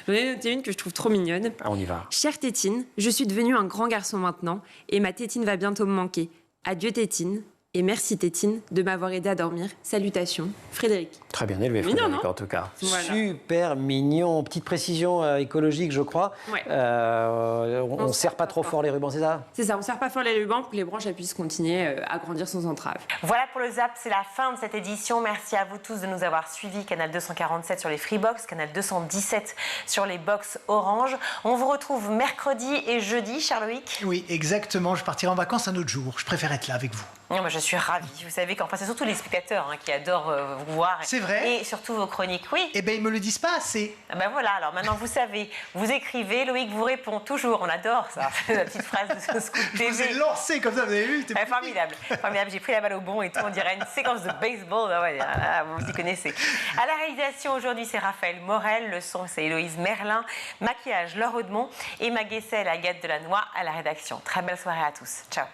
J'en ai noté une que je trouve trop mignonne. Ah, on y va. Chère tétine, je suis devenu un grand garçon maintenant et ma tétine va bientôt me manquer. Adieu tétine. Et merci Tétine de m'avoir aidé à dormir. Salutations, Frédéric. Très bien élevé, Frédéric, mignon, en tout cas. Voilà. Super mignon. Petite précision écologique, je crois. Ouais. On ne serre pas trop fort les rubans, c'est ça? C'est ça, on ne serre pas fort les rubans pour que les branches puissent continuer à grandir sans entrave. Voilà pour le Zap, c'est la fin de cette édition. Merci à vous tous de nous avoir suivis. Canal 247 sur les Freebox, Canal 217 sur les box Orange. On vous retrouve mercredi et jeudi, Charles-Loïc. Oui, exactement. Je partirai en vacances un autre jour. Je préfère être là avec vous. Non, moi je suis ravie. Vous savez qu'enfin, c'est surtout les spectateurs qui adorent vous voir. C'est vrai. Et surtout vos chroniques, oui. Eh bien, ils me le disent pas assez. Ah ben voilà, alors maintenant vous savez, vous écrivez, Loïc vous répond toujours. On adore ça, la petite phrase de Scoop TV. Je vous ai lancé comme ça, vous avez vu? Formidable, formidable. J'ai pris la balle au bon et tout, on dirait une séquence de baseball. Ah ouais, vous y connaissez. À la réalisation aujourd'hui, c'est Raphaël Morel. Le son, c'est Héloïse Merlin. Maquillage, Laure Audemont. Et Maguessel, Agathe Delannoy à la rédaction. Très belle soirée à tous. Ciao.